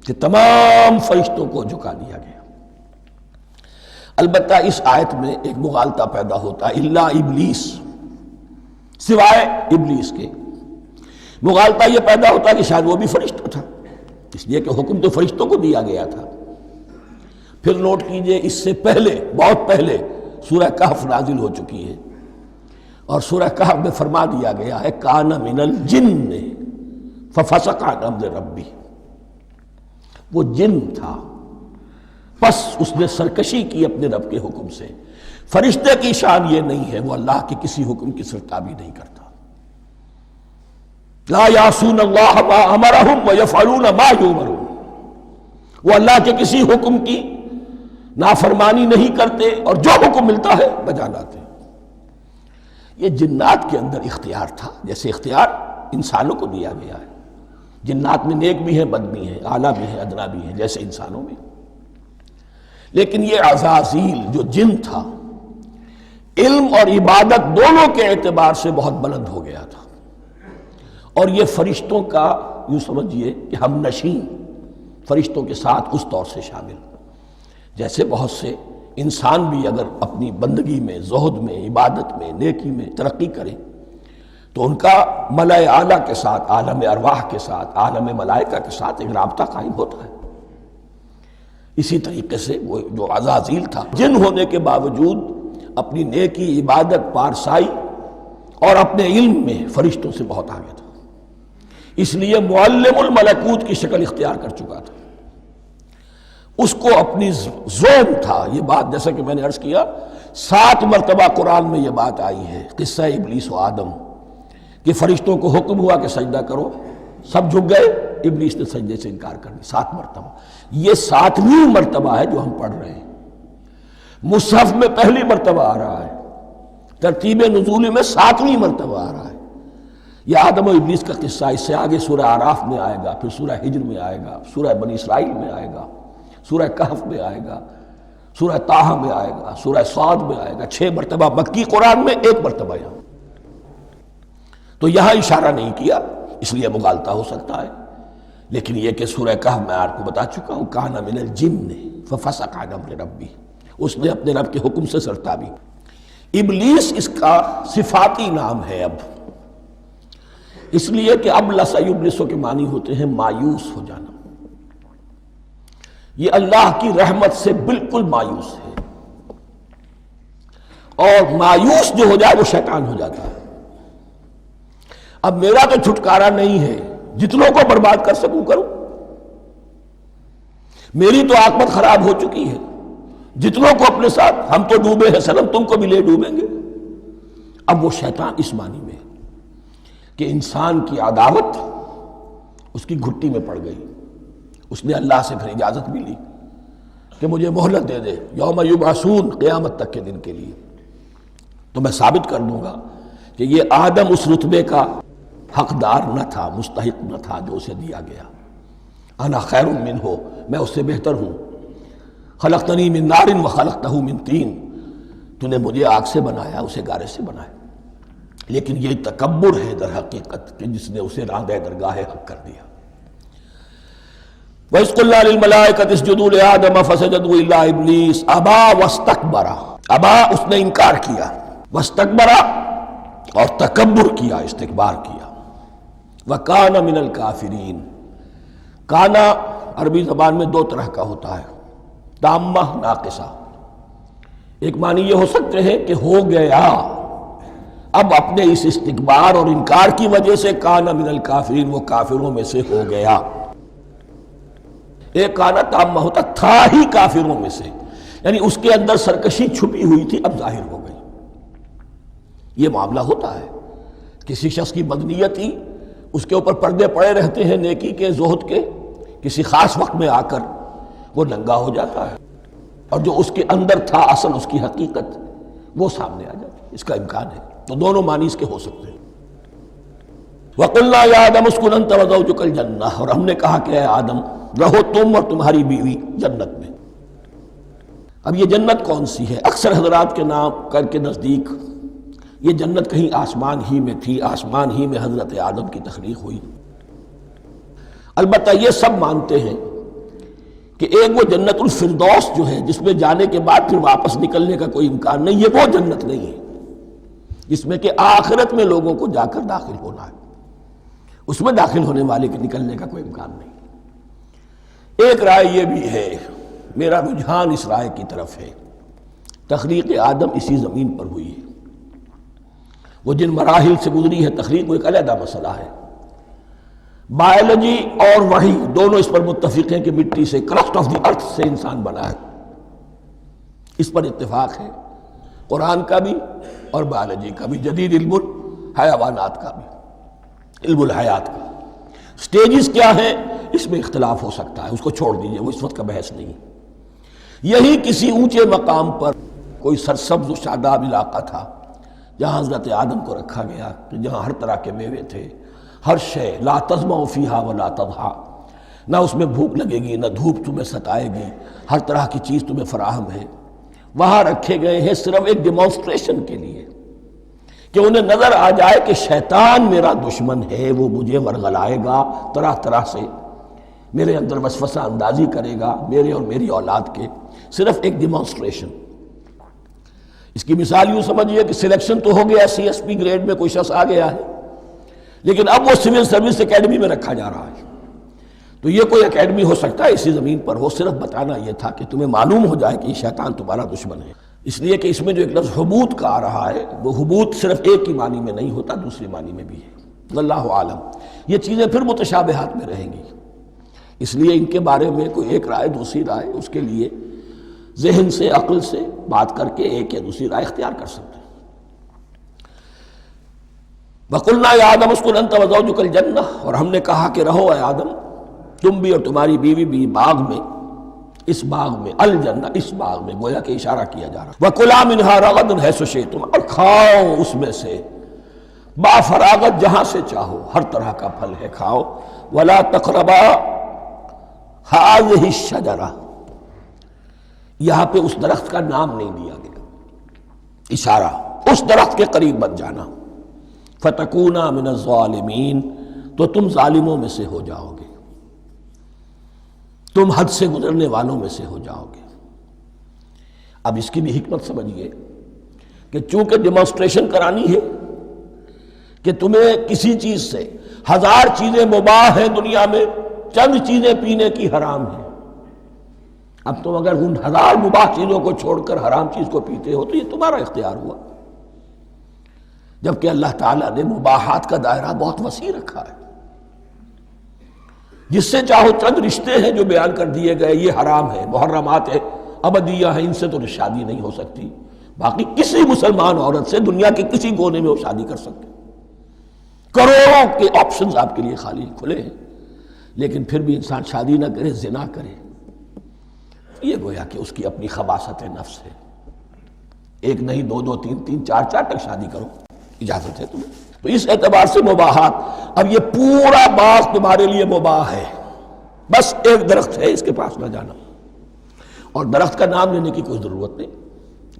کہ تمام فرشتوں کو جھکا دیا گیا۔ البتہ اس آیت میں ایک مغالطہ پیدا ہوتا ہے، الا ابلیس، سوائے ابلیس کے۔ مغالطہ یہ پیدا ہوتا ہے کہ شاید وہ بھی فرشتہ تھا، اس لیے کہ حکم تو فرشتوں کو دیا گیا تھا۔ پھر نوٹ کیجئے اس سے پہلے، بہت پہلے سورہ کہف نازل ہو چکی ہے، اور سورہ کہف میں فرما دیا گیا ہے کان من الجن ففسق عن امر ربی، وہ جن تھا پس اس نے سرکشی کی اپنے رب کے حکم سے۔ فرشتے کی شان یہ نہیں ہے، وہ اللہ کے کسی حکم کی سرتابی نہیں کرتا۔ لا یعصون اللہ ما امرہم ویفعلون ما یؤمرون، وہ اللہ کے کسی حکم کی نافرمانی نہیں کرتے اور جو حکم ملتا ہے بجا لاتے ہیں۔ یہ جنات کے اندر اختیار تھا، جیسے اختیار انسانوں کو دیا گیا ہے۔ جنات میں نیک بھی ہیں، بد بھی ہیں، اعلیٰ بھی ہیں، ادنا بھی ہیں، جیسے انسانوں میں۔ لیکن یہ عزازیل جو جن تھا، علم اور عبادت دونوں کے اعتبار سے بہت بلند ہو گیا تھا، اور یہ فرشتوں کا یوں سمجھیے کہ ہم نشین، فرشتوں کے ساتھ اس طور سے شامل، جیسے بہت سے انسان بھی اگر اپنی بندگی میں، زہد میں، عبادت میں، نیکی میں ترقی کریں تو ان کا ملائے اعلیٰ کے ساتھ، عالم ارواح کے ساتھ، عالم ملائکہ کے ساتھ ایک رابطہ قائم ہوتا ہے۔ اسی طریقے سے وہ جو عزازیل تھا، جن ہونے کے باوجود اپنی نیکی، عبادت، پارسائی اور اپنے علم میں فرشتوں سے بہت آگے تھا، اس لیے معلم الملکوت کی شکل اختیار کر چکا تھا۔ اس کو اپنی زوم تھا، یہ بات جیسا کہ میں نے عرض کیا 7 مرتبہ قرآن میں یہ بات آئی ہے، قصہ ابلیس و آدم، کہ فرشتوں کو حکم ہوا کہ سجدہ کرو، سب جھک گئے، ابلیس نے سجدے سے انکار کر دیا 7 مرتبہ۔ یہ 7ویں مرتبہ ہے جو ہم پڑھ رہے ہیں، مصحف میں پہلی مرتبہ آ رہا ہے، ترتیب نزول میں 7ویں مرتبہ آ رہا ہے۔ یہ آدم و ابلیس کا قصہ اس سے آگے سورہ اعراف میں آئے گا، پھر سورہ ہجر میں آئے گا، سورہ بنی اسرائیل میں آئے گا، سورہ کہف میں آئے گا، سورہ طٰہٰ میں آئے گا، سورہ صاد میں آئے گا، 6 مرتبہ مکی قرآن میں، 1 مرتبہ یہاں۔ تو یہاں اشارہ نہیں کیا، اس لیے مغالطہ ہو سکتا ہے، لیکن یہ کہ سورہ کہف میں آپ کو بتا چکا ہوں کان من الجن ففسق عن امر ربی، اس نے اپنے رب کے حکم سے سرتابی۔ ابلیس اس کا صفاتی نام ہے اب، اس لیے کہ اب یبلسو کے معنی ہوتے ہیں مایوس ہو جانا۔ یہ اللہ کی رحمت سے بالکل مایوس ہے، اور مایوس جو ہو جائے وہ شیطان ہو جاتا ہے۔ اب میرا تو چھٹکارا نہیں ہے، جتنوں کو برباد کر سکوں کروں، میری تو عاقبت خراب ہو چکی ہے، جتنوں کو اپنے ساتھ، ہم تو ڈوبے ہیں صنم، تم کو بھی لے ڈوبیں گے۔ اب وہ شیطان اس معنی میں کہ انسان کی عداوت اس کی گھٹی میں پڑ گئی، اس نے اللہ سے پھر اجازت بھی لی کہ مجھے مہلت دے دے، یوم یبعثون، قیامت تک کے دن کے لیے، تو میں ثابت کر دوں گا کہ یہ آدم اس رتبے کا حقدار نہ تھا، مستحق نہ تھا جو اسے دیا گیا۔ انا خیر منہ، میں اس سے بہتر ہوں۔ خلقتنی من نار وخلقتہ من طین، تو نے مجھے آگ سے بنایا، اسے گارے سے بنایا۔ لیکن یہ تکبر ہے در حقیقت کہ جس نے اسے راندہ درگاہ حق کر دیا۔ وَإِذْ قُلْنَا لِلْمَلَائِكَةِ اسْجُدُوا لِآدَمَ فَسَجَدُوا إِلَّا إِبْلِيسَ أَبَىٰ وَاسْتَكْبَرَ، ابا اس نے انکار کیا، واستکبر اور تکبر کیا، استکبار کیا، وَكَانَ مِنَ الْكَافِرِينَ۔ کانا عربی زبان میں 2 طرح کا ہوتا ہے، تامہ، ناقصہ۔ ایک معنی یہ ہو سکتے ہیں کہ ہو گیا، اب اپنے اس استکبار اور انکار کی وجہ سے کانا من الکافرین، وہ کافروں میں سے ہو گیا۔ ایک کانا تامہ ہوتا تھا ہی کافروں میں سے، یعنی اس کے اندر سرکشی چھپی ہوئی تھی، اب ظاہر ہو گئی۔ یہ معاملہ ہوتا ہے، کسی شخص کی بدنیت ہی اس کے اوپر پردے پڑے رہتے ہیں نیکی کے، زہد کے، کسی خاص وقت میں آ کر وہ ننگا ہو جاتا ہے، اور جو اس کے اندر تھا اصل، اس کی حقیقت، وہ سامنے آ جاتی ہے۔ اس کا امکان ہے، تو دونوں معنی اس کے ہو سکتے ہیں۔ وَقُلْنَا يَا آدَمُ اسْكُنْ أَنْتَ وَزَوْجُكَ الْجَنَّةَ، اور ہم نے کہا کہ اے آدم، رہو تم اور تمہاری بیوی جنت میں۔ اب یہ جنت کون سی ہے؟ اکثر حضرات کے نام کر کے نزدیک یہ جنت کہیں آسمان ہی میں تھی، آسمان ہی میں حضرت آدم کی تخلیق ہوئی۔ البتہ یہ سب مانتے ہیں کہ ایک وہ جنت الفردوس جو ہے جس میں جانے کے بعد پھر واپس نکلنے کا کوئی امکان نہیں، یہ وہ جنت نہیں ہے جس میں کہ آخرت میں لوگوں کو جا کر داخل ہونا ہے، اس میں داخل ہونے والے کے نکلنے کا کوئی امکان نہیں۔ ایک رائے یہ بھی ہے، میرا رجحان اس رائے کی طرف ہے، تخلیق آدم اسی زمین پر ہوئی ہے۔ وہ جن مراحل سے گزری ہے تخلیق، وہ ایک علیحدہ مسئلہ ہے۔ بائیولوجی اور وحی دونوں اس پر متفق ہیں کہ مٹی سے، کرسٹ آف دی ارتھ سے انسان بنا ہے، اس پر اتفاق ہے، قرآن کا بھی اور بائیولوجی کا بھی، جدید علم الحیوانات کا بھی، علم الحیات کا۔ سٹیجز کیا ہیں اس میں اختلاف ہو سکتا ہے، اس کو چھوڑ دیجئے، وہ اس وقت کا بحث نہیں۔ یہی کسی اونچے مقام پر کوئی سرسبز و شاداب علاقہ تھا جہاں حضرت آدم کو رکھا گیا، جہاں ہر طرح کے میوے تھے، ہر شے، لا تظمأ فیہا ولا تضحیٰ، نہ اس میں بھوک لگے گی، نہ دھوپ تمہیں ستائے گی، ہر طرح کی چیز تمہیں فراہم ہے۔ وہاں رکھے گئے ہیں صرف ایک ڈیمانسٹریشن کے لیے کہ انہیں نظر آ جائے کہ شیطان میرا دشمن ہے، وہ مجھے ورغلائے گا، طرح طرح سے میرے اندر وسوسہ اندازی کرے گا، میرے اور میری اولاد کے، صرف ایک ڈیمانسٹریشن۔ اس کی مثال یوں سمجھیے کہ سلیکشن تو ہو گیا، سی ایس پی گریڈ میں کوئی شخص آ گیا ہے، لیکن اب وہ سول سروس اکیڈمی میں رکھا جا رہا ہے۔ تو یہ کوئی اکیڈمی ہو سکتا ہے اسی زمین پر ہو، صرف بتانا یہ تھا کہ تمہیں معلوم ہو جائے کہ یہ شیطان تمہارا دشمن ہے۔ اس لیے کہ اس میں جو ایک لفظ حبوط کا آ رہا ہے، وہ حبوط صرف ایک ہی معنی میں نہیں ہوتا، دوسری معنی میں بھی ہے۔ واللہ عالم، یہ چیزیں پھر متشابہات میں رہیں گی، اس لیے ان کے بارے میں کوئی ایک رائے دوسری رائے، اس کے لیے ذہن سے، عقل سے بات کر کے ایک یا دوسری رائے اختیار کر سکتے ہیں۔ وَقُلْنَا يَا آدَمُ اسْكُنْ أَنْتَ وَزَوْجُكَ الْجَنَّةَ، اور ہم نے کہا کہ رہو اے آدم، تم بھی اور تمہاری بیوی بھی باغ میں، اس باغ میں، الجنہ، اس باغ میں، گویا کہ اشارہ کیا جا رہا۔ وَكُلَا مِنْهَا رَغَدًا حَيْثُ شِئْتُمْ، اور کھاؤ اس میں سے با فراغت جہاں سے چاہو، ہر طرح کا پھل ہے کھاؤ۔ وَلَا تَقْرَبَا هَٰذِهِ الشَّجَرَةَ، یہاں پہ اس درخت کا نام نہیں لیا گیا، اشارہ اس درخت کے قریب مت جانا۔ فَتَكُونَا مِنَ الظَّالِمِينَ، تو تم ظالموں میں سے ہو جاؤ گے، تم حد سے گزرنے والوں میں سے ہو جاؤ گے۔ اب اس کی بھی حکمت سمجھیے کہ چونکہ ڈیمانسٹریشن کرانی ہے کہ تمہیں کسی چیز سے، ہزار چیزیں مباح ہیں دنیا میں، چند چیزیں پینے کی حرام ہیں، اب تم اگر ان ہزار مباح چیزوں کو چھوڑ کر حرام چیز کو پیتے ہو تو یہ تمہارا اختیار ہوا، جبکہ اللہ تعالیٰ نے مباحات کا دائرہ بہت وسیع رکھا ہے۔ جس سے چاہو چند رشتے ہیں جو بیان کر دیے گئے، یہ حرام ہے، محرمات ہے، ابدیہ ہیں، ان سے تو شادی نہیں ہو سکتی، باقی کسی مسلمان عورت سے دنیا کے کسی کونے میں وہ شادی کر سکتے، کروڑوں کے آپشنز آپ کے لیے خالی کھلے ہیں، لیکن پھر بھی انسان شادی نہ کرے، زنا کرے، یہ گویا کہ اس کی اپنی خباثت نفس ہے۔ ایک نہیں، دو دو، تین تین، چار چار تک شادی کرو، اجازت ہے تمہیں۔ تو اس اعتبار سے مباحات، اب یہ پورا باغ تمہارے لیے مباح ہے، بس ایک درخت ہے، اس کے پاس نہ جانا، اور درخت کا نام لینے کی کوئی ضرورت نہیں،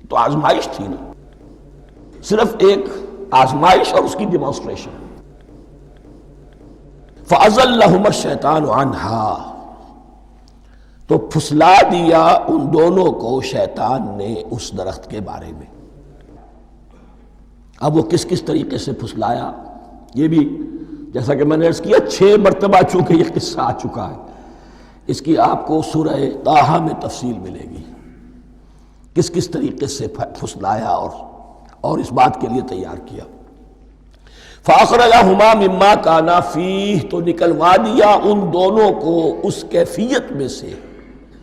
تو آزمائش تھی نا، صرف ایک آزمائش اور اس کی ڈیمانسٹریشن۔ فَأَزَلَّهُمَا الشَّيْطَانُ عَنْهَا، تو پھسلا دیا ان دونوں کو شیطان نے اس درخت کے بارے میں۔ اب وہ کس کس طریقے سے پھسلایا، یہ بھی جیسا کہ میں نے عرض کیا 6 مرتبہ چونکہ یہ قصہ آ چکا ہے، اس کی آپ کو سورہ طٰہٰ میں تفصیل ملے گی، کس کس طریقے سے پھسلایا اور اس بات کے لیے تیار کیا۔ فَأَخْرَجَهُمَا مِمَّا كَانَا فِيهِ، تو نکلوا دیا ان دونوں کو اس کیفیت میں سے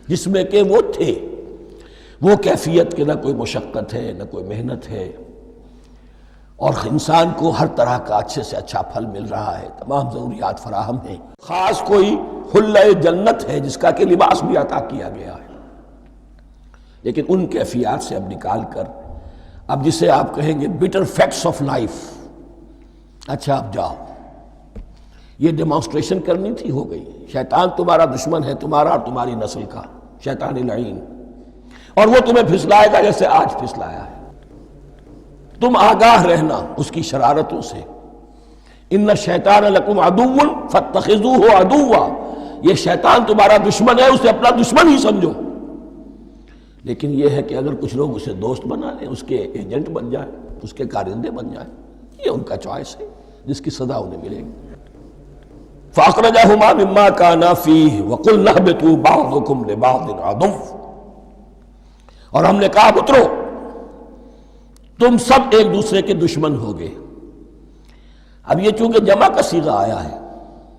جس میں کہ وہ تھے، وہ کیفیت کہ نہ کوئی مشقت ہے، نہ کوئی محنت ہے، اور انسان کو ہر طرح کا اچھے سے اچھا پھل مل رہا ہے، تمام ضروریات فراہم ہیں، خاص کوئی حلہ جنت ہے جس کا کہ لباس بھی عطا کیا گیا ہے، لیکن ان کیفیات سے اب نکال کر، اب جسے آپ کہیں گے bitter facts of life، اچھا اب جاؤ یہ ڈیمانسٹریشن کرنی تھی، ہو گئی۔ شیطان تمہارا دشمن ہے، تمہارا اور تمہاری نسل کا، شیطان لعین، اور وہ تمہیں پھسلائے گا جیسے آج پھسلایا ہے۔ تم آگاہ رہنا اس کی شرارتوں سے۔ ان الشیطان لکم عدو فاتخذوہ عدوا، یہ شیطان تمہارا دشمن ہے، اسے اپنا دشمن ہی سمجھو۔ لیکن یہ ہے کہ اگر کچھ لوگ اسے دوست بنا لیں، اس کے ایجنٹ بن جائیں، اس کے کارندے بن جائیں، یہ ان کا چوائس ہے جس کی سزا انہیں ملے گی۔ فَأَخْرَجَهُمَا مِمَّا كَانَا فِيهِ وَقُلْنَا اهْبِطُوا بَعْضُكُمْ لِبَعْضٍ عَدُوٌّ، اور ہم نے کہا اترو، تم سب ایک دوسرے کے دشمن ہوگے۔ اب یہ چونکہ جمع کا صیغہ آیا ہے،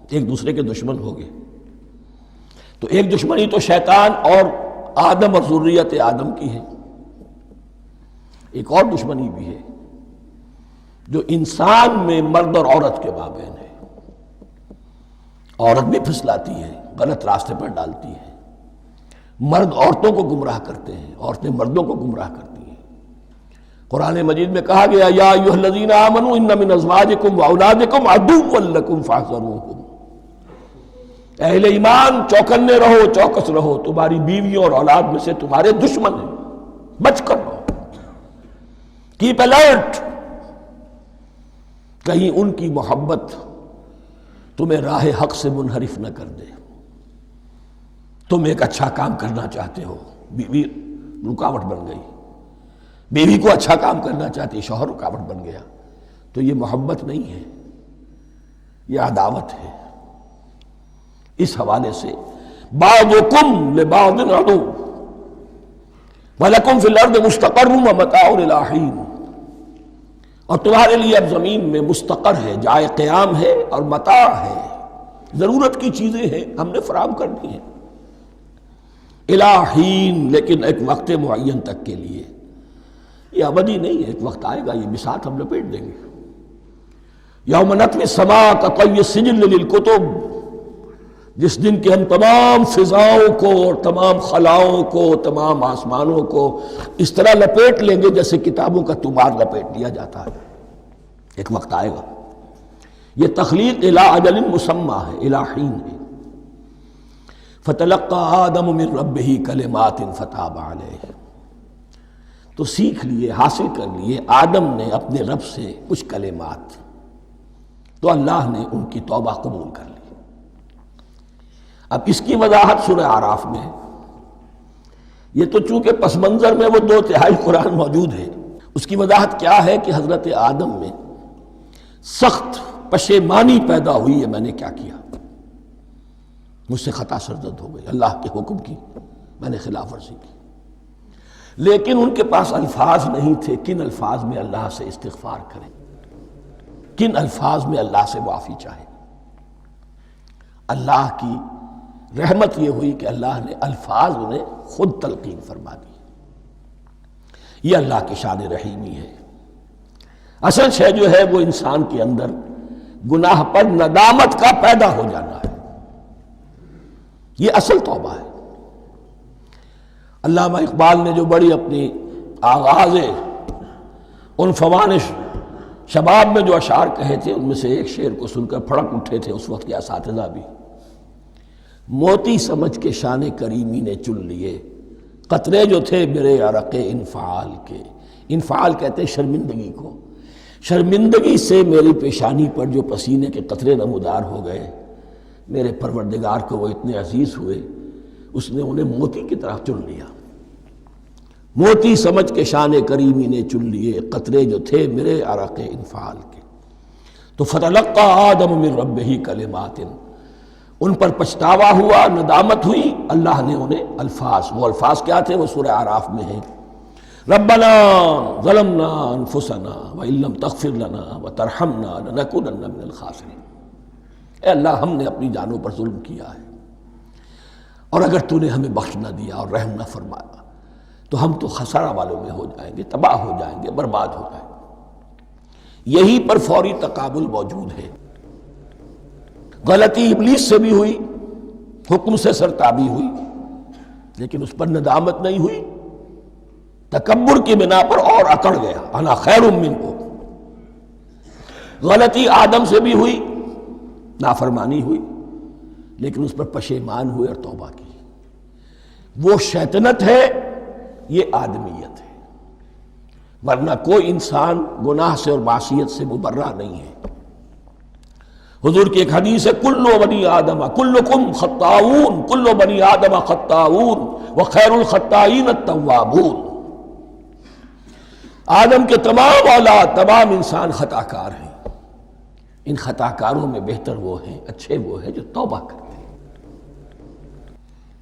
ایک دوسرے کے دشمن ہوگے، تو ایک دشمنی تو شیطان اور آدم اور ذریت آدم کی ہے، ایک اور دشمنی بھی ہے جو انسان میں مرد اور عورت کے مابین ہے۔ عورت بھی پھسلاتی ہے، غلط راستے پر ڈالتی ہے، مرد عورتوں کو گمراہ کرتے ہیں، عورتیں مردوں کو گمراہ کرتی ہیں۔ قرآن مجید میں کہا گیا یا ایھا الذین آمنوا ان من ازواجکم واولادکم عدوا لکم فاحذروہم، اہل ایمان چوکنے رہو، چوکس رہو، تمہاری بیویوں اور اولاد میں سے تمہارے دشمن ہیں، بچ کر رہو، کیپ الرٹ، کہیں ان کی محبت تمہیں راہ حق سے منحرف نہ کر دے۔ تم ایک اچھا کام کرنا چاہتے ہو، بیوی رکاوٹ بن گئی، بیوی کو اچھا کام کرنا چاہتی، شوہر رکاوٹ بن گیا، تو یہ محبت نہیں ہے، یہ عداوت ہے۔ اس حوالے سے بعضکم لبعض عدو وَلَكُمْ فِي الْأَرْضِ مُسْتَقَرٌّ وَمَتَاعٌ إِلَىٰ حِينٍ، اور تمہارے لیے اب زمین میں مستقر ہے، جائے قیام ہے اور متاع ہے، ضرورت کی چیزیں ہیں ہم نے فراہم کر دی ہیں، اِلَىٰ حِين، لیکن ایک وقت معین تک کے لیے، یہ ابدی نہیں ہے، ایک وقت آئے گا یہ بساط ہم لپیٹ دیں گے۔ یوم نطوی السماء کطی السجل للکتب، جس دن کہ ہم تمام فضاؤں کو اور تمام خلاؤں کو، تمام آسمانوں کو اس طرح لپیٹ لیں گے جیسے کتابوں کا تمار لپیٹ لیا جاتا ہے۔ ایک وقت آئے گا، یہ تخلیق الی اجل مسمى ہے، الی حین ہے۔ فتلقى آدم من ربہ کلمات فتاب علیہ، تو سیکھ لیے، حاصل کر لیے آدم نے اپنے رب سے کچھ کلمات، تو اللہ نے ان کی توبہ قبول کر لی۔ اب اس کی وضاحت سورہ اعراف میں ہے، یہ تو چونکہ پس منظر میں وہ 2/3 قرآن موجود ہے، اس کی وضاحت کیا ہے کہ حضرت آدم میں سخت پشیمانی پیدا ہوئی ہے، میں نے کیا کیا، مجھ سے خطا سرزد ہو گئی، اللہ کے حکم کی میں نے خلاف ورزی کی، لیکن ان کے پاس الفاظ نہیں تھے کن الفاظ میں اللہ سے استغفار کریں، کن الفاظ میں اللہ سے معافی چاہیں۔ اللہ کی رحمت یہ ہوئی کہ اللہ نے الفاظ انہیں خود تلقین فرما دی۔ یہ اللہ کی شان رحیمی ہے۔ اصل شے جو ہے وہ انسان کے اندر گناہ پر ندامت کا پیدا ہو جانا ہے، یہ اصل توبہ ہے۔ علامہ اقبال نے جو بڑی اپنی آغاز عنفوان شباب میں جو اشعار کہے تھے، ان میں سے ایک شعر کو سن کر پھڑک اٹھے تھے اس وقت کے اساتذہ بھی۔ موتی سمجھ کے شان کریمی نے چن لیے، قطرے جو تھے میرے عرق انفعال کے، انفعال کہتے ہیں شرمندگی کو، شرمندگی سے میری پیشانی پر جو پسینے کے قطرے نمودار ہو گئے، میرے پروردگار کو وہ اتنے عزیز ہوئے، اس نے انہیں موتی کی طرح چن لیا۔ موتی سمجھ کے شان کریمی نے چن لیے، قطرے جو تھے میرے عرق انفعال کے، تو فتلقى آدم من ربہ کلمات، ان پر پچھتاوا ہوا، ندامت ہوئی، اللہ نے انہیں الفاظ، وہ الفاظ کیا تھے وہ سورہ اعراف میں ہیں، ربنا ظلمنا انفسنا وان لم تغفر لنا وترحمنا لنکونن من الخاسرین، اے اللہ ہم نے اپنی جانوں پر ظلم کیا ہے، اور اگر تو نے ہمیں بخش نہ دیا اور رحم نہ فرمایا تو ہم تو خسارہ والوں میں ہو جائیں گے، تباہ ہو جائیں گے، برباد ہو جائیں گے۔ یہی پر فوری تقابل موجود ہے۔ غلطی ابلیس سے بھی ہوئی، حکم سے سرتابی ہوئی، لیکن اس پر ندامت نہیں ہوئی، تکبر کی بنا پر اور اکڑ گیا، انا خیر منہ۔ غلطی آدم سے بھی ہوئی، نافرمانی ہوئی لیکن اس پر پشیمان ہوئے اور توبہ کی. وہ شیطنت ہے، یہ آدمیت ہے، ورنہ کوئی انسان گناہ سے اور معصیت سے مبرہ نہیں ہے. حضور کی ایک حدیث ہے، کلو بنی آدم کلکم خطاؤون، کلو بنی آدم خطاؤون وخیر الخطائین التوابون. آدم کے تمام اولاد، تمام انسان خطا کار ہیں. ان خطا کاروں میں بہتر وہ ہیں، اچھے وہ ہیں جو توبہ کرتے ہیں.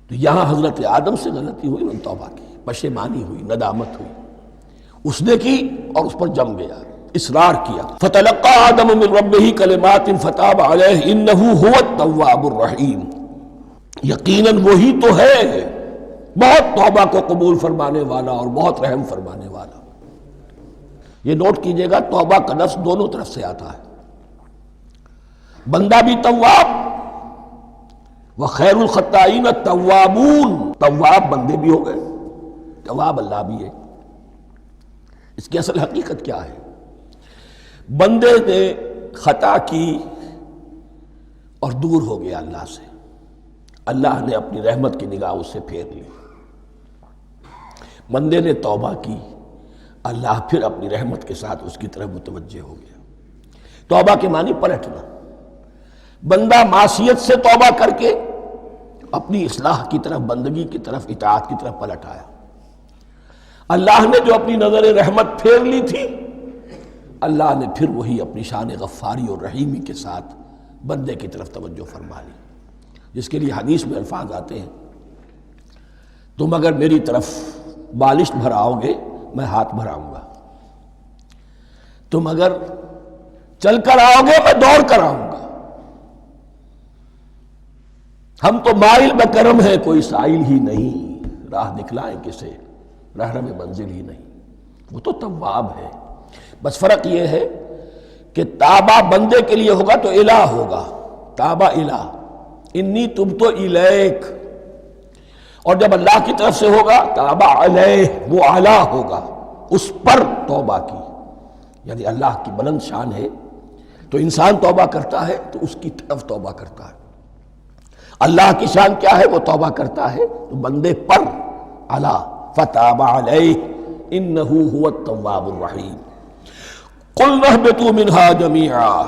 تو یہاں حضرت آدم سے غلطی ہوئی، انہوں نے توبہ کی، پشیمانی ہوئی، ندامت ہوئی. اس نے کی اور اس پر جم گیا، اصرار کیا. فتلقى آدم من ربه کلمات فتاب علیہ انہ هو التواب الرحیم. یقیناً وہی تو ہے بہت توبہ کو قبول فرمانے والا اور بہت رحم فرمانے والا. یہ نوٹ کیجئے گا، توبہ کا لفظ دونوں طرف سے آتا ہے. بندہ بھی تواب، وخیر الخطائین التوابون. تواب بندے بھی ہو گئے، تواب اللہ بھی ہے. اس کی اصل حقیقت کیا ہے؟ بندے نے خطا کی اور دور ہو گیا اللہ سے. اللہ نے اپنی رحمت کی نگاہ اس سے پھیر لی. بندے نے توبہ کی، اللہ پھر اپنی رحمت کے ساتھ اس کی طرف متوجہ ہو گیا. توبہ کے معنی پلٹنا. بندہ معصیت سے توبہ کر کے اپنی اصلاح کی طرف، بندگی کی طرف، اطاعت کی طرف پلٹ آیا. اللہ نے جو اپنی نظر رحمت پھیر لی تھی، اللہ نے پھر وہی اپنی شان غفاری اور رحیمی کے ساتھ بندے کی طرف توجہ فرما لی. جس کے لیے حدیث میں الفاظ آتے ہیں، تم اگر میری طرف بالشت بھراؤ گے میں ہاتھ بھراؤں گا، تم اگر چل کر آؤ گے میں دوڑ کر آؤں گا. ہم تو مائل بکرم ہے، کوئی سائل ہی نہیں، راہ دکھلائیں کسے، رہنم منزل ہی نہیں. وہ تو تواب ہے. بس فرق یہ ہے کہ تابہ بندے کے لیے ہوگا تو الہ ہوگا، تابہ الہ، انی تبت الیک. اور جب اللہ کی طرف سے ہوگا تابہ علیہ، وہ اعلیٰ ہوگا، اس پر توبہ کی. یعنی اللہ کی بلند شان ہے تو انسان توبہ کرتا ہے تو اس کی طرف توبہ کرتا ہے. اللہ کی شان کیا ہے؟ وہ توبہ کرتا ہے تو بندے پر اعلیٰ. فتاب علیہ انہ هو التواب الرحیم. قلنا اہبطوا منہا جمیعا.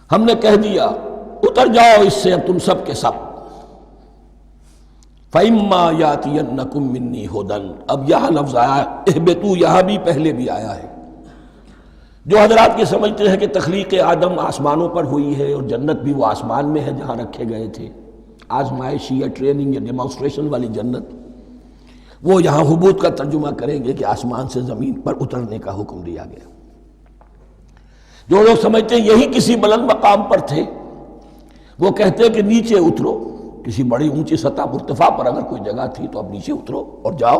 ہم نے کہہ دیا اتر جاؤ اس سے اب تم سب کے سب. فَإِمَّا يَأْتِيَنَّكُم مِّنِّي هُدًى. اب یہاں لفظ آیا اہبطوا، یہاں بھی پہلے بھی آیا ہے. جو حضرات یہ سمجھتے ہیں کہ تخلیق آدم آسمانوں پر ہوئی ہے اور جنت بھی وہ آسمان میں ہے جہاں رکھے گئے تھے، آزمائشی یا ٹریننگ یا ڈیمانسٹریشن والی جنت، وہ یہاں حبوط کا ترجمہ کریں گے کہ آسمان سے زمین پر اترنے کا حکم دیا گیا. جو لوگ سمجھتے ہیں یہی کسی بلند مقام پر تھے، وہ کہتے ہیں کہ نیچے اترو، کسی بڑی اونچی سطح مرتفع پر اگر کوئی جگہ تھی تو اب نیچے اترو اور جاؤ،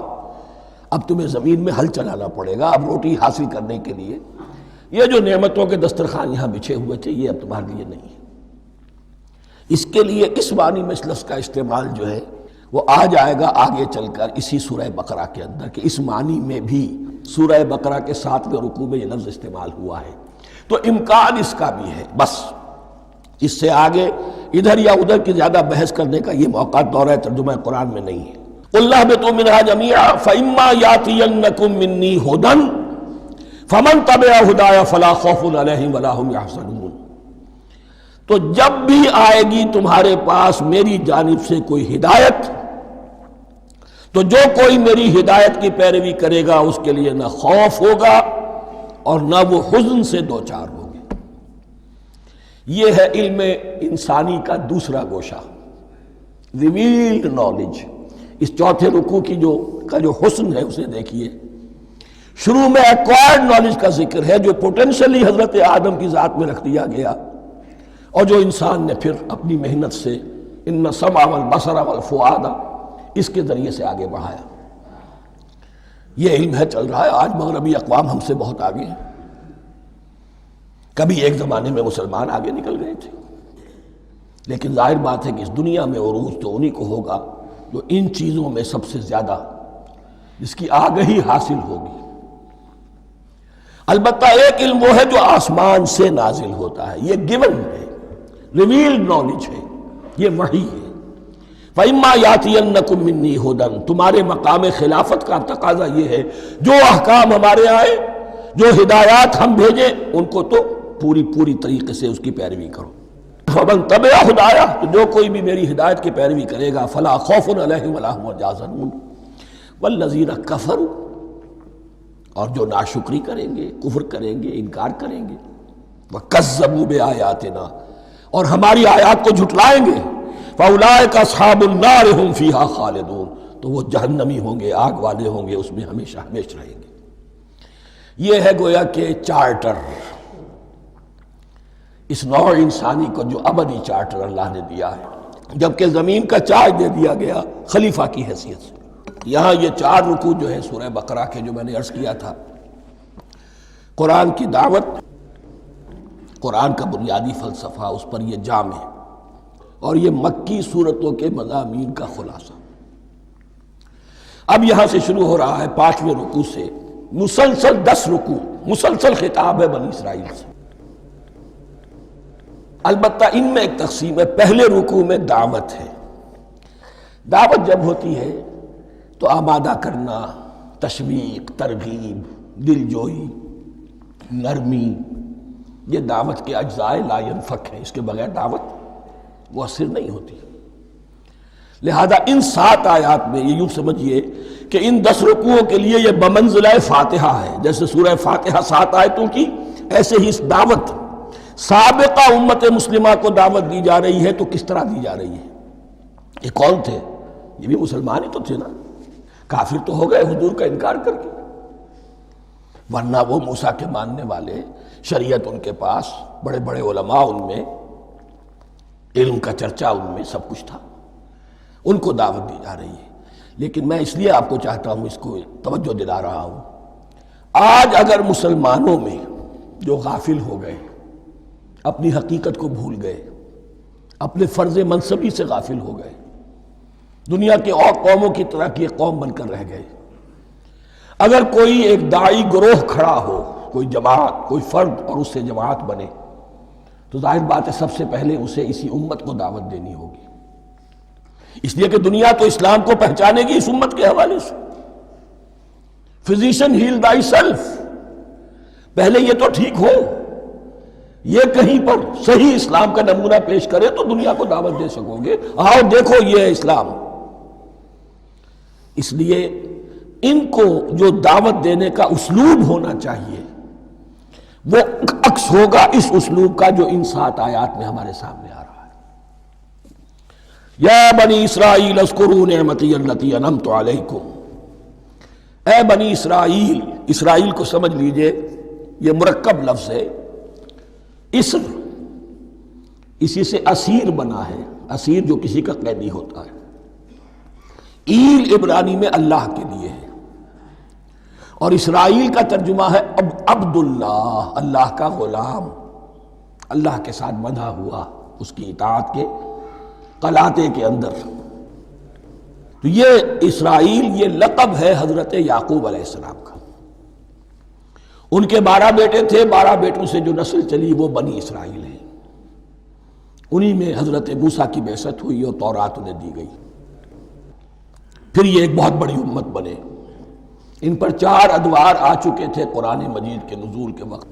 اب تمہیں زمین میں ہل چلانا پڑے گا اب روٹی حاصل کرنے کے لیے. یہ جو نعمتوں کے دسترخوان یہاں بچھے ہوئے تھے یہ اب تمہارے لیے نہیں ہے. اس کے لیے اس معنی میں اس لفظ کا استعمال جو ہے وہ آ جائے گا آگے چل کر اسی سورہ بقرہ کے اندر، کہ اس معنی میں بھی سورہ بقرہ کے 7ویں رکوع میں یہ لفظ استعمال ہوا ہے. تو امکان اس کا بھی ہے. بس اس سے آگے ادھر یا ادھر کی زیادہ بحث کرنے کا یہ موقع دورہ ترجمہ قرآن میں نہیں ہے. قُلْ اهْبِطُوا مِنْهَا جَمِيعًا فَإِمَّا يَأْتِيَنَّكُم مِّنِّي هُدًى فَمَن تَبِعَ هُدَايَ فَلَا خَوْفٌ عَلَيْهِمْ وَلَا هُمْ يَحْزَنُونَ. تو جب بھی آئے گی تمہارے پاس میری جانب سے کوئی ہدایت، تو جو کوئی میری ہدایت کی پیروی کرے گا اس کے لیے نہ خوف ہوگا اور نہ وہ حزن سے دوچار ہوگے. یہ ہے علم انسانی کا دوسرا گوشہ، ریویلڈ نالج. اس چوتھے رکوع کی جو حسن ہے اسے دیکھیے. شروع میں ایکوائرڈ نالج کا ذکر ہے جو پوٹینشلی حضرت آدم کی ذات میں رکھ دیا گیا اور جو انسان نے پھر اپنی محنت سے ان السمع والبصر والفؤاد اس کے ذریعے سے آگے بڑھایا. یہ علم ہے چل رہا ہے. آج مغربی اقوام ہم سے بہت آگے ہیں. کبھی ایک زمانے میں مسلمان آگے نکل گئے تھے، لیکن ظاہر بات ہے کہ اس دنیا میں عروج تو انہی کو ہوگا جو ان چیزوں میں سب سے زیادہ جس کی آگہی حاصل ہوگی. البتہ ایک علم وہ ہے جو آسمان سے نازل ہوتا ہے، یہ گیون ہے، ریویلڈ نالج ہے، یہ وحی ہے۔ فَإِمَّا يَأْتِيَنَّكُم مِّنِّي هُدًى، تمہارے مقام خلافت کا تقاضا یہ ہے جو احکام ہمارے آئے، جو ہدایات ہم بھیجیں، ان کو تو پوری طریقے سے اس کی پیروی کرو۔ فَمَن تَبِعَ ہدایہ، تو جو کوئی بھی میری ہدایت کی پیروی کرے گا، فَلَا خَوْفٌ عَلَيْهِمْ وَلَا هُمْ يَحْزَنُونَ وَالَّذِينَ كَفَرُوا، اور جو ناشکری کریں گے، کفر کریں گے، انکار کریں گے، وَكَذَّبُوا بِآيَاتِنَا، اور ہماری آیات کو جھٹلائیں گے، فَأُولَٰئِكَ أَصْحَابُ النَّارِ هُمْ فِيهَا خَالِدُونَ، تو وہ جہنمی ہوں گے، آگ والے ہوں گے، اس میں ہمیشہ ہمیشہ رہیں گے۔ یہ ہے گویا کہ چارٹر، اس نوع انسانی کو جو ابدی چارٹر اللہ نے دیا ہے، جبکہ زمین کا چارج دے دیا گیا خلیفہ کی حیثیت سے۔ یہاں یہ 4 رکوع جو ہے سورہ بقرہ کے، جو میں نے عرض کیا تھا، قرآن کی دعوت، قرآن کا بنیادی فلسفہ، اس پر یہ جام ہے، اور یہ مکی صورتوں کے مضامین کا خلاصہ۔ اب یہاں سے شروع ہو رہا ہے 5ویں رکوع سے مسلسل 10 رکوع، مسلسل خطاب ہے بنی اسرائیل سے۔ البتہ ان میں ایک تقسیم ہے، پہلے رکوع میں دعوت ہے۔ دعوت جب ہوتی ہے تو آمادہ کرنا، تشویق، ترغیب، دلجوئی، نرمی، یہ دعوت کے اجزاء لا ينفک ہیں، اس کے بغیر دعوت مؤثر نہیں ہوتی۔ لہذا ان 7 آیات میں یہ یوں سمجھیے کہ ان 10 رکوعوں کے لیے یہ بمنزلہ فاتحہ ہے، جیسے سورہ فاتحہ 7 آیتوں کی، ایسے ہی اس دعوت سابقہ امت مسلمہ کو دعوت دی جا رہی ہے۔ تو کس طرح دی جا رہی ہے؟ یہ کون تھے؟ یہ بھی مسلمان ہی تو تھے نا، کافر تو ہو گئے حضور کا انکار کر کے، ورنہ وہ موسیٰ کے ماننے والے، شریعت ان کے پاس، بڑے بڑے علماء ان میں، علم کا چرچا ان میں، سب کچھ تھا، ان کو دعوت دی جا رہی ہے۔ لیکن میں اس لیے آپ کو چاہتا ہوں، اس کو توجہ دلا رہا ہوں، آج اگر مسلمانوں میں جو غافل ہو گئے، اپنی حقیقت کو بھول گئے، اپنے فرض منصبی سے غافل ہو گئے، دنیا کے اور قوموں کی طرح کی ایک قوم بن کر رہ گئے، اگر کوئی ایک داعی گروہ کھڑا ہو، کوئی جماعت، کوئی فرد، اور اس سے جماعت بنے، تو ظاہر بات ہے سب سے پہلے اسے اسی امت کو دعوت دینی ہوگی، اس لیے کہ دنیا تو اسلام کو پہچانے گی اس امت کے حوالے سے۔ فزیشن ہیل تھائی سیلف، پہلے یہ تو ٹھیک ہو، یہ کہیں پر صحیح اسلام کا نمونہ پیش کرے تو دنیا کو دعوت دے سکو گے، آؤ دیکھو یہ ہے اسلام۔ اس لیے ان کو جو دعوت دینے کا اسلوب ہونا چاہیے وہ عکس ہوگا اس اسلوب کا جو ان 7 آیات میں ہمارے سامنے آ رہا ہے۔ یا بنی اسرائیل اذکروا نعمتی التی انعمت علیکم، اے بنی اسرائیل، اسرائیل کو سمجھ لیجئے یہ مرکب لفظ ہے، اسر اسی سے اسیر بنا ہے، اسیر جو کسی کا قیدی ہوتا ہے، ایل عبرانی میں اللہ کے لیے ہے، اور اسرائیل کا ترجمہ ہے عبداللہ، اللہ کا غلام، اللہ کے ساتھ بندھا ہوا اس کی اطاعت کے قلاتے کے اندر۔ تو یہ اسرائیل یہ لقب ہے حضرت یعقوب علیہ السلام کا، ان کے 12 بیٹے تھے، 12 بیٹوں سے جو نسل چلی وہ بنی اسرائیل ہے، انہی میں حضرت موسیٰ کی بعثت ہوئی اور تورات انہیں دی گئی، پھر یہ ایک بہت بڑی امت بنے۔ ان پر 4 ادوار آ چکے تھے قرآن مجید کے نزول کے وقت،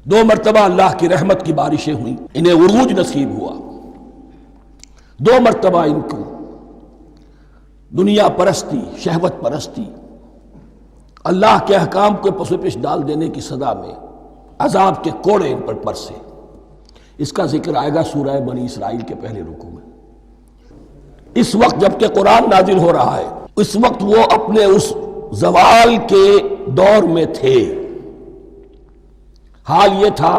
2 مرتبہ اللہ کی رحمت کی بارشیں ہوئیں، انہیں عروج نصیب ہوا، 2 مرتبہ ان کو دنیا پرستی، شہوت پرستی، اللہ کے احکام کو پس و پیش ڈال دینے کی سزا میں عذاب کے کوڑے ان پر برسے۔ اس کا ذکر آئے گا سورہ بنی اسرائیل کے پہلے رکوع میں۔ اس وقت جب کہ قرآن نازل ہو رہا ہے، اس وقت وہ اپنے اس زوال کے دور میں تھے۔ حال یہ تھا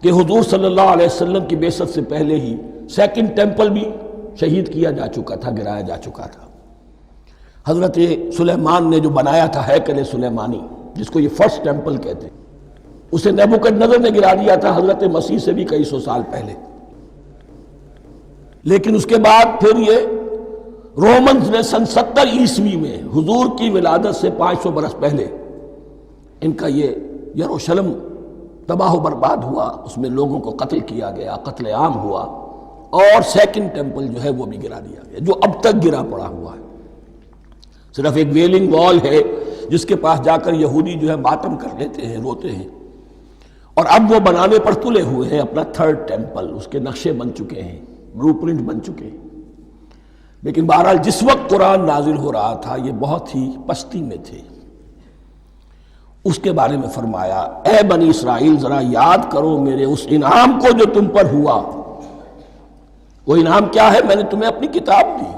کہ حضور صلی اللہ علیہ وسلم کی بعثت سے پہلے ہی 2nd ٹیمپل بھی شہید کیا جا چکا تھا، گرایا جا چکا تھا۔ حضرت سلیمان نے جو بنایا تھا ہیکل سلیمانی، جس کو یہ فرسٹ ٹیمپل کہتے ہیں، اسے نیبوکدنضر نے گرا دیا تھا حضرت مسیح سے بھی کئی سو سال پہلے۔ لیکن اس کے بعد پھر یہ رومنز نے سن 70 عیسوی میں حضور کی ولادت سے 500 برس پہلے ان کا یہ یروشلم تباہ و برباد ہوا، اس میں لوگوں کو قتل کیا گیا، قتل عام ہوا، اور سیکنڈ ٹیمپل جو ہے وہ بھی گرا دیا گیا، جو اب تک گرا پڑا ہوا ہے۔ صرف ایک ویلنگ وال ہے جس کے پاس جا کر یہودی جو ہے ماتم کر لیتے ہیں، روتے ہیں، اور اب وہ بنانے پر تلے ہوئے ہیں اپنا تھرڈ ٹیمپل، اس کے نقشے بن چکے ہیں، بلو پرنٹ بن چکے ہیں۔ لیکن بہرحال جس وقت قرآن نازل ہو رہا تھا یہ بہت ہی پستی میں تھے۔ اس کے بارے میں فرمایا، اے بنی اسرائیل ذرا یاد کرو میرے اس انعام کو جو تم پر ہوا۔ وہ انعام کیا ہے؟ میں نے تمہیں اپنی کتاب دی،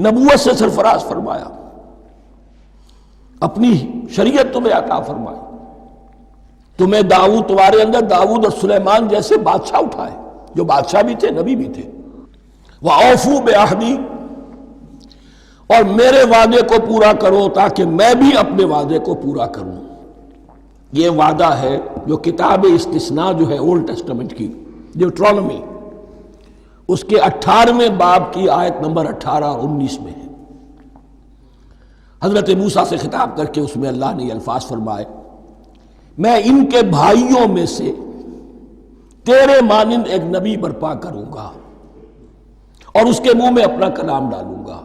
نبوت سے سرفراز فرمایا، اپنی شریعت تمہیں عطا فرمائی، تمہیں داؤد، تمہارے اندر داؤد اور سلیمان جیسے بادشاہ اٹھائے جو بادشاہ بھی تھے، نبی بھی تھے۔ وَأَوْفُوا بِعَهْدِي، اور میرے وعدے کو پورا کرو تاکہ میں بھی اپنے وعدے کو پورا کروں۔ یہ وعدہ ہے جو کتاب استثناء جو ہے اولڈ ٹیسٹمنٹ کی، ڈیوٹرانومی، اس کے 18ویں باب کی آیت نمبر 18 اور 19 میں ہے۔ حضرت موسیٰ سے خطاب کر کے اس میں اللہ نے یہ الفاظ فرمائے، میں ان کے بھائیوں میں سے تیرے مانند ایک نبی برپا کروں گا اور اس کے منہ میں اپنا کلام ڈالوں گا،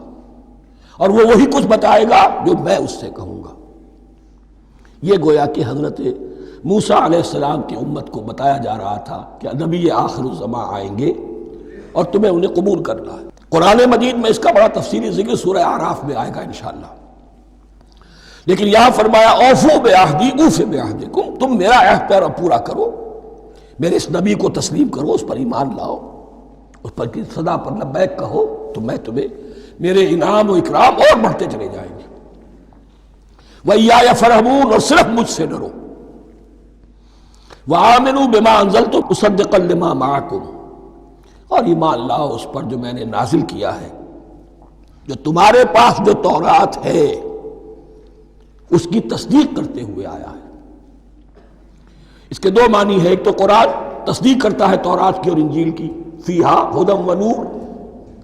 اور وہ وہی کچھ بتائے گا جو میں اس سے کہوں گا۔ یہ گویا کہ حضرت موسیٰ علیہ السلام کی امت کو بتایا جا رہا تھا کہ نبی آخر الزماں آئیں گے اور تمہیں انہیں قبول کرنا ہے۔ قرآن مجید میں اس کا بڑا تفصیلی ذکر سورہ اعراف میں آئے گا انشاءاللہ، لیکن یہاں فرمایا اوفوا بعہدی اوف بعہدکم، تم میرا عہد پیرا پورا کرو، میرے اس نبی کو تسلیم کرو، اس پر ایمان لاؤ، اس پر کی صدا پر لبیک کہو، تو میں تمہیں میرے انعام و اکرام اور بڑھتے چلے جائیں گے۔ وَإِيَّايَ فَارْهَبُونَ، اور صرف مجھ سے ڈرو۔ وَآمِنُوا بِمَا أَنزَلْتُ مُصَدِّقًا لِمَا مَعَكُمْ، اور ایمان لاؤ اس پر جو میں نے نازل کیا ہے، جو تمہارے پاس جو تورات ہے اس کی تصدیق کرتے ہوئے آیا ہے۔ اس کے دو معنی ہے، ایک تو قرآن تصدیق کرتا ہے تورات کی اور انجیل کی، فیہا ہدی و نور،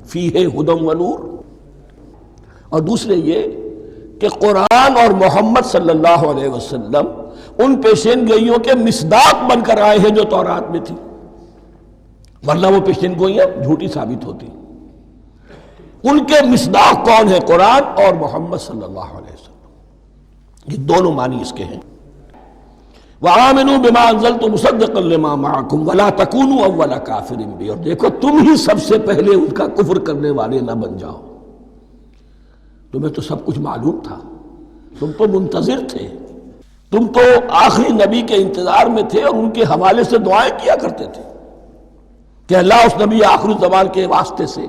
فیہ ہدی و نور، اور دوسرے یہ کہ قرآن اور محمد صلی اللہ علیہ وسلم ان پیشین گوئیوں کے مصداق بن کر آئے ہیں جو تورات میں تھی، ورنہ وہ پیشین گوئیاں جھوٹی ثابت ہوتی۔ ان کے مصداق کون ہے؟ قرآن اور محمد صلی اللہ علیہ وسلم، یہ دونوں معنی اس کے ہیں۔ وَآمِنُوا بِمَا أَنزَلْتُ مُصَدِّقًا لِمَا مَعَكُمْ وَلَا تَكُونُوا أَوَّلَ كَافِرٍ بِهِ، اور دیکھو تم ہی سب سے پہلے ان کا کفر کرنے والے نہ بن جاؤ۔ تمہیں تو سب کچھ معلوم تھا، تم تو منتظر تھے، تم تو آخری نبی کے انتظار میں تھے اور ان کے حوالے سے دعائیں کیا کرتے تھے کہ اللہ اس نبی آخری زمان کے واسطے سے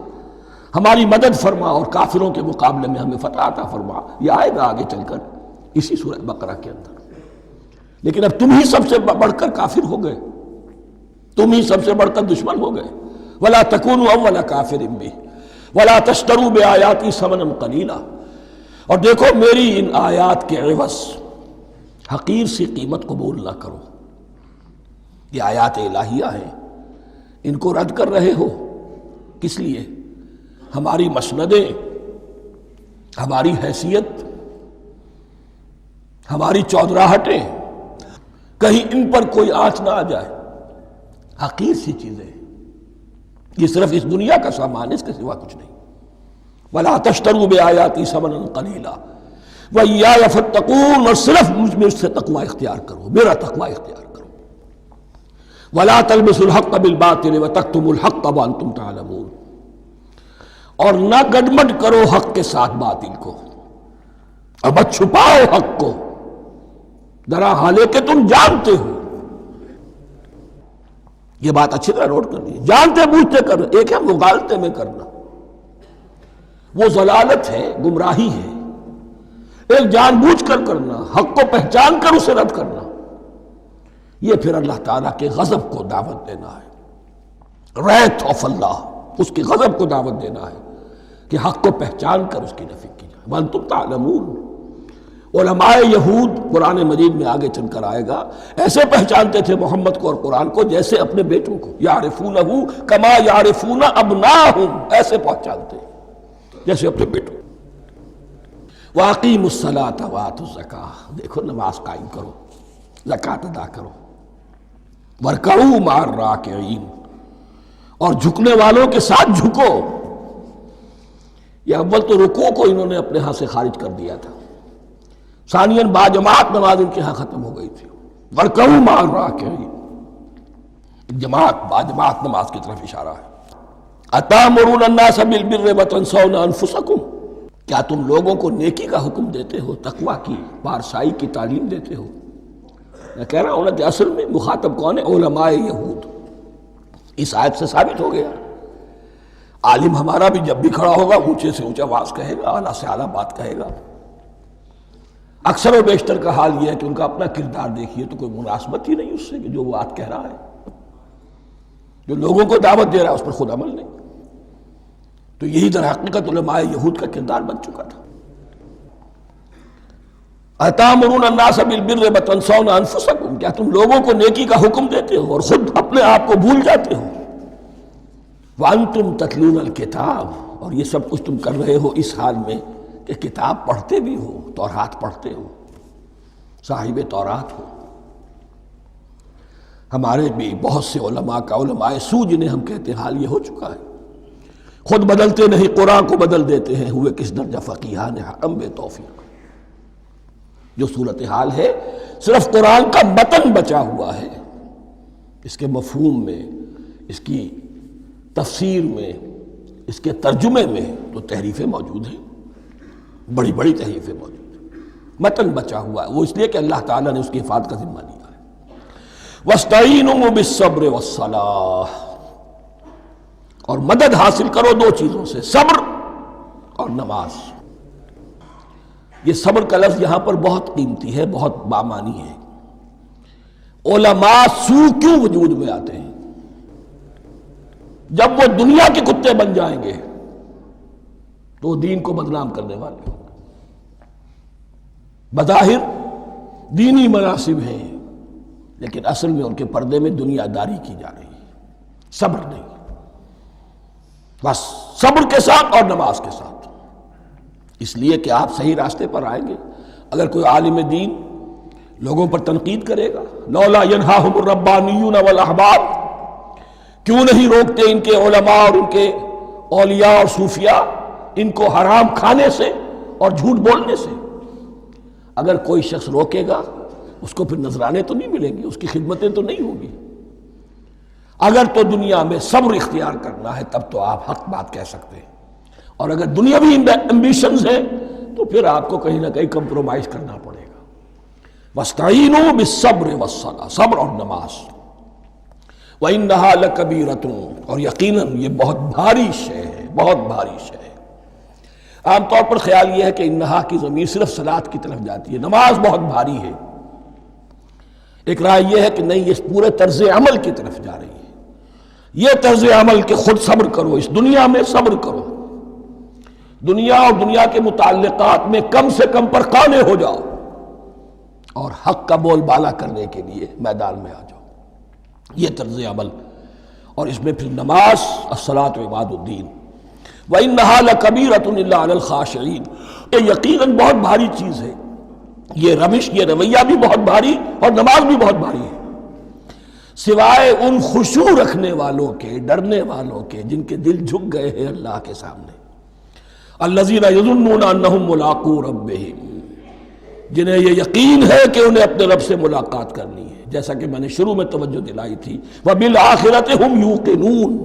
ہماری مدد فرما اور کافروں کے مقابلے میں ہمیں فتح عطا فرما۔ یہ آئے گا آگے چل کر اسی سورہ بقرہ کے اندر۔ لیکن اب تم ہی سب سے بڑھ کر کافر ہو گئے، تم ہی سب سے بڑھ کر دشمن ہو گئے۔ وَلَا تَكُونُوا أَوَّلَ كَافِرٍ بِهِ وَلَا تَشْتَرُوا بِآيَاتِي ثَمَنًا قَلِيلًا، اور دیکھو میری ان آیات کے عوض حقیر سی قیمت قبول نہ کرو۔ یہ آیات الہیہ ہیں، ان کو رد کر رہے ہو، کس لیے؟ ہماری مسندیں، ہماری حیثیت، ہماری چودراہٹیں، کہیں ان پر کوئی آنچ نہ آ جائے۔ حقیر سی چیزیں، یہ صرف اس دنیا کا سامان ہے، اس کے سوا کچھ نہیں۔ وَلَا تَشْتَرُوا بِآيَاتِي ثَمَنًا قَلِيلًا وَإِيَّايَ فَاتَّقُونِ، اور صرف مجھ سے تقوی اختیار کرو، میرا تقوی اختیار کرو۔ وَلَا تَلْبِسُوا الْحَقَّ بِالْبَاطِلِ وَتَكْتُمُوا الْحَقَّ وَأَنْتُمْ تَعْلَمُونَ، اور نہ گڈمڈ کرو حق کے ساتھ باطل کو، اور مت چھپاؤ حق کو، درا حالے کہ تم جانتے ہو۔ یہ بات اچھی طرح نوٹ کرنی ہے، جانتے بوجھتے کرنا، ایک ہے مغالطے میں کرنا، وہ ضلالت ہے، گمراہی ہے۔ ایک جان بوجھ کر کرنا، حق کو پہچان کر اسے رد کرنا، یہ پھر اللہ تعالیٰ کے غضب کو دعوت دینا ہے، ریت آف اللہ، اس کی غضب کو دعوت دینا ہے کہ حق کو پہچان کر اس کی نفی کی جائے۔ وَأَنْتُمْ تَعْلَمُونَ، علماء یہود قرآن مجید میں آگے چل کر آئے گا، ایسے پہچانتے تھے محمد کو اور قرآن کو جیسے اپنے بیٹوں کو، یعرفونہ کما یعرفون ابناہم، ایسے پہچانتے جیسے اپنے بیٹوں۔ وَأَقِیمُوا الصَّلَاةَ وَآتُوا الزَّکَاةَ، دیکھو نماز قائم کرو، زکوٰۃ ادا کرو، وَارْکَعُوا مَعَ الرَّاکِعِینَ، اور جھکنے والوں کے ساتھ جھکو۔ یہ اول تو رکوع کو انہوں نے اپنے ہاں سے خارج کر دیا تھا، ثانیاً باجماعت نماز ان کے ہاں ختم ہو گئی تھی۔ وَارْکَعُوا مَعَ الرَّاکِعِینَ، جماعت باجماعت نماز کی طرف اشارہ ہے۔ أَتَأْمُرُونَ النَّاسَ بِالْبِرِّ وَتَنْسَوْنَ أَنفُسَكُمْ، کیا تم لوگوں کو نیکی کا حکم دیتے ہو، تقویٰ کی، پارسائی کی تعلیم دیتے ہو؟ میں کہہ رہا ہوں نا کہ اصل میں مخاطب کون ہے؟ علماء یہود۔ اس آیت سے ثابت ہو گیا عالم ہمارا بھی جب بھی کھڑا ہوگا اونچے سے اونچا آواز کہے گا، اعلیٰ سے اعلیٰ بات کہے گا۔ اکثر و بیشتر کا حال یہ ہے کہ ان کا اپنا کردار دیکھیے تو کوئی مناسبت ہی نہیں اس سے کہ جو وہ بات کہہ رہا ہے، جو لوگوں کو دعوت دے رہا ہے اس پر خود عمل نہیں۔ تو یہی در حقیقت علماء یہود کا کردار بن چکا تھا۔ أَتَأْمُرُونَ النَّاسَ بِالْبِرِّ وَتَنْسَوْنَ أَنفُسَكُمْ، کیا تم لوگوں کو نیکی کا حکم دیتے ہو اور خود اپنے آپ کو بھول جاتے ہو؟ وَأَنْتُمْ تَتْلُونَ الْكِتَابَ، اور یہ سب کچھ تم کر رہے ہو اس حال میں کہ کتاب پڑھتے بھی ہو، تورات پڑھتے ہو، صاحب تورات ہو۔ ہمارے بھی بہت سے علماء کا علماء سو جنہیں ہم کہتے ہیں حال یہ ہو چکا ہے، خود بدلتے نہیں قرآن کو بدل دیتے ہیں، ہوئے کس درجہ فقیہان حکم بے توفیق۔ جو صورتحال ہے صرف قرآن کا متن بچا ہوا ہے، اس کے مفہوم میں، اس کی تفسیر میں، اس کے ترجمے میں تو تحریفیں موجود ہیں، بڑی بڑی تحریفیں موجود ہیں، متن بچا ہوا ہے۔ وہ اس لیے کہ اللہ تعالیٰ نے اس کی حفاظت کا ذمہ لیا ہے۔ وَاسْتَعِینُوا بِالصَّبْرِ وَالصَّلَاةِ، اور مدد حاصل کرو دو چیزوں سے، صبر اور نماز۔ یہ صبر کا لفظ یہاں پر بہت قیمتی ہے، بہت بامانی ہے۔ علماء سو کیوں وجود میں آتے ہیں؟ جب وہ دنیا کے کتے بن جائیں گے تو وہ دین کو بدنام کرنے والے ہوں گے۔ بظاہر دینی مناصب ہیں لیکن اصل میں ان کے پردے میں دنیا داری کی جا رہی ہے، صبر نہیں۔ بس صبر کے ساتھ اور نماز کے ساتھ، اس لیے کہ آپ صحیح راستے پر آئیں گے۔ اگر کوئی عالم دین لوگوں پر تنقید کرے گا، لولا ینہاہم الربانیون والاحبار، کیوں نہیں روکتے ان کے علماء اور ان کے اولیاء اور صوفیاء ان کو حرام کھانے سے اور جھوٹ بولنے سے؟ اگر کوئی شخص روکے گا اس کو پھر نذرانے تو نہیں ملیں گی، اس کی خدمتیں تو نہیں ہوں گی۔ اگر تو دنیا میں صبر اختیار کرنا ہے تب تو آپ حق بات کہہ سکتے ہیں، اور اگر دنیاوی ایمبیشنز ہیں تو پھر آپ کو کہیں نہ کہیں کمپرومائز کرنا پڑے گا۔ وَاسْتَعِینُوا بِالصَّبْرِ وَالصَّلَاةِ، صبر اور نماز۔ وَإِنَّهَا لَكَبِیرَةٌ، اور یقیناً یہ بہت بھاری شے ہے، بہت بھاری شے ہے۔ عام طور پر خیال یہ ہے کہ انہا کی ضمیر صرف صلاۃ کی طرف جاتی ہے، نماز بہت بھاری ہے۔ ایک رائے یہ ہے کہ نہیں، یہ پورے طرز عمل کی طرف جا رہی ہے۔ یہ طرز عمل کہ خود صبر کرو، اس دنیا میں صبر کرو، دنیا اور دنیا کے متعلقات میں کم سے کم پر قانع ہو جاؤ، اور حق کا بول بالا کرنے کے لیے میدان میں آ جاؤ۔ یہ طرز عمل، اور اس میں پھر نماز، الصلاۃ عماد الدین۔ وَإِنَّهَا لَكَبِیرَةٌ إِلَّا عَلَى الْخَاشِعِینَ، یہ یقیناً بہت بھاری چیز ہے، یہ روش، یہ رویہ بھی بہت بھاری اور نماز بھی بہت بھاری ہے، سوائے ان خشوع رکھنے والوں کے، ڈرنے والوں کے، جن کے دل جھک گئے ہیں اللہ کے سامنے۔ الذین یظنون انہم ملاقو ربہم، جنہیں یہ یقین ہے کہ انہیں اپنے رب سے ملاقات کرنی ہے، جیسا کہ میں نے شروع میں توجہ دلائی تھی، وبالآخرۃ ہم یوقنون،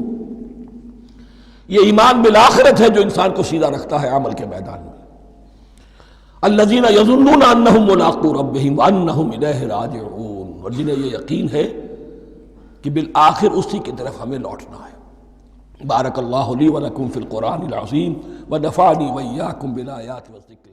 یہ ایمان بالآخرت ہے جو انسان کو سیدھا رکھتا ہے عمل کے میدان میں۔ الذین یظنون انہم ملاقو ربہم وانہم الیہ راجعون، اور جنہیں یہ یقین ہے کہ بالآخر اسی کی طرف ہمیں لوٹنا ہے۔ بارک اللہ لی ولکم فی القرآن العظیم ونفعنی وإیاکم بالآیات والذکر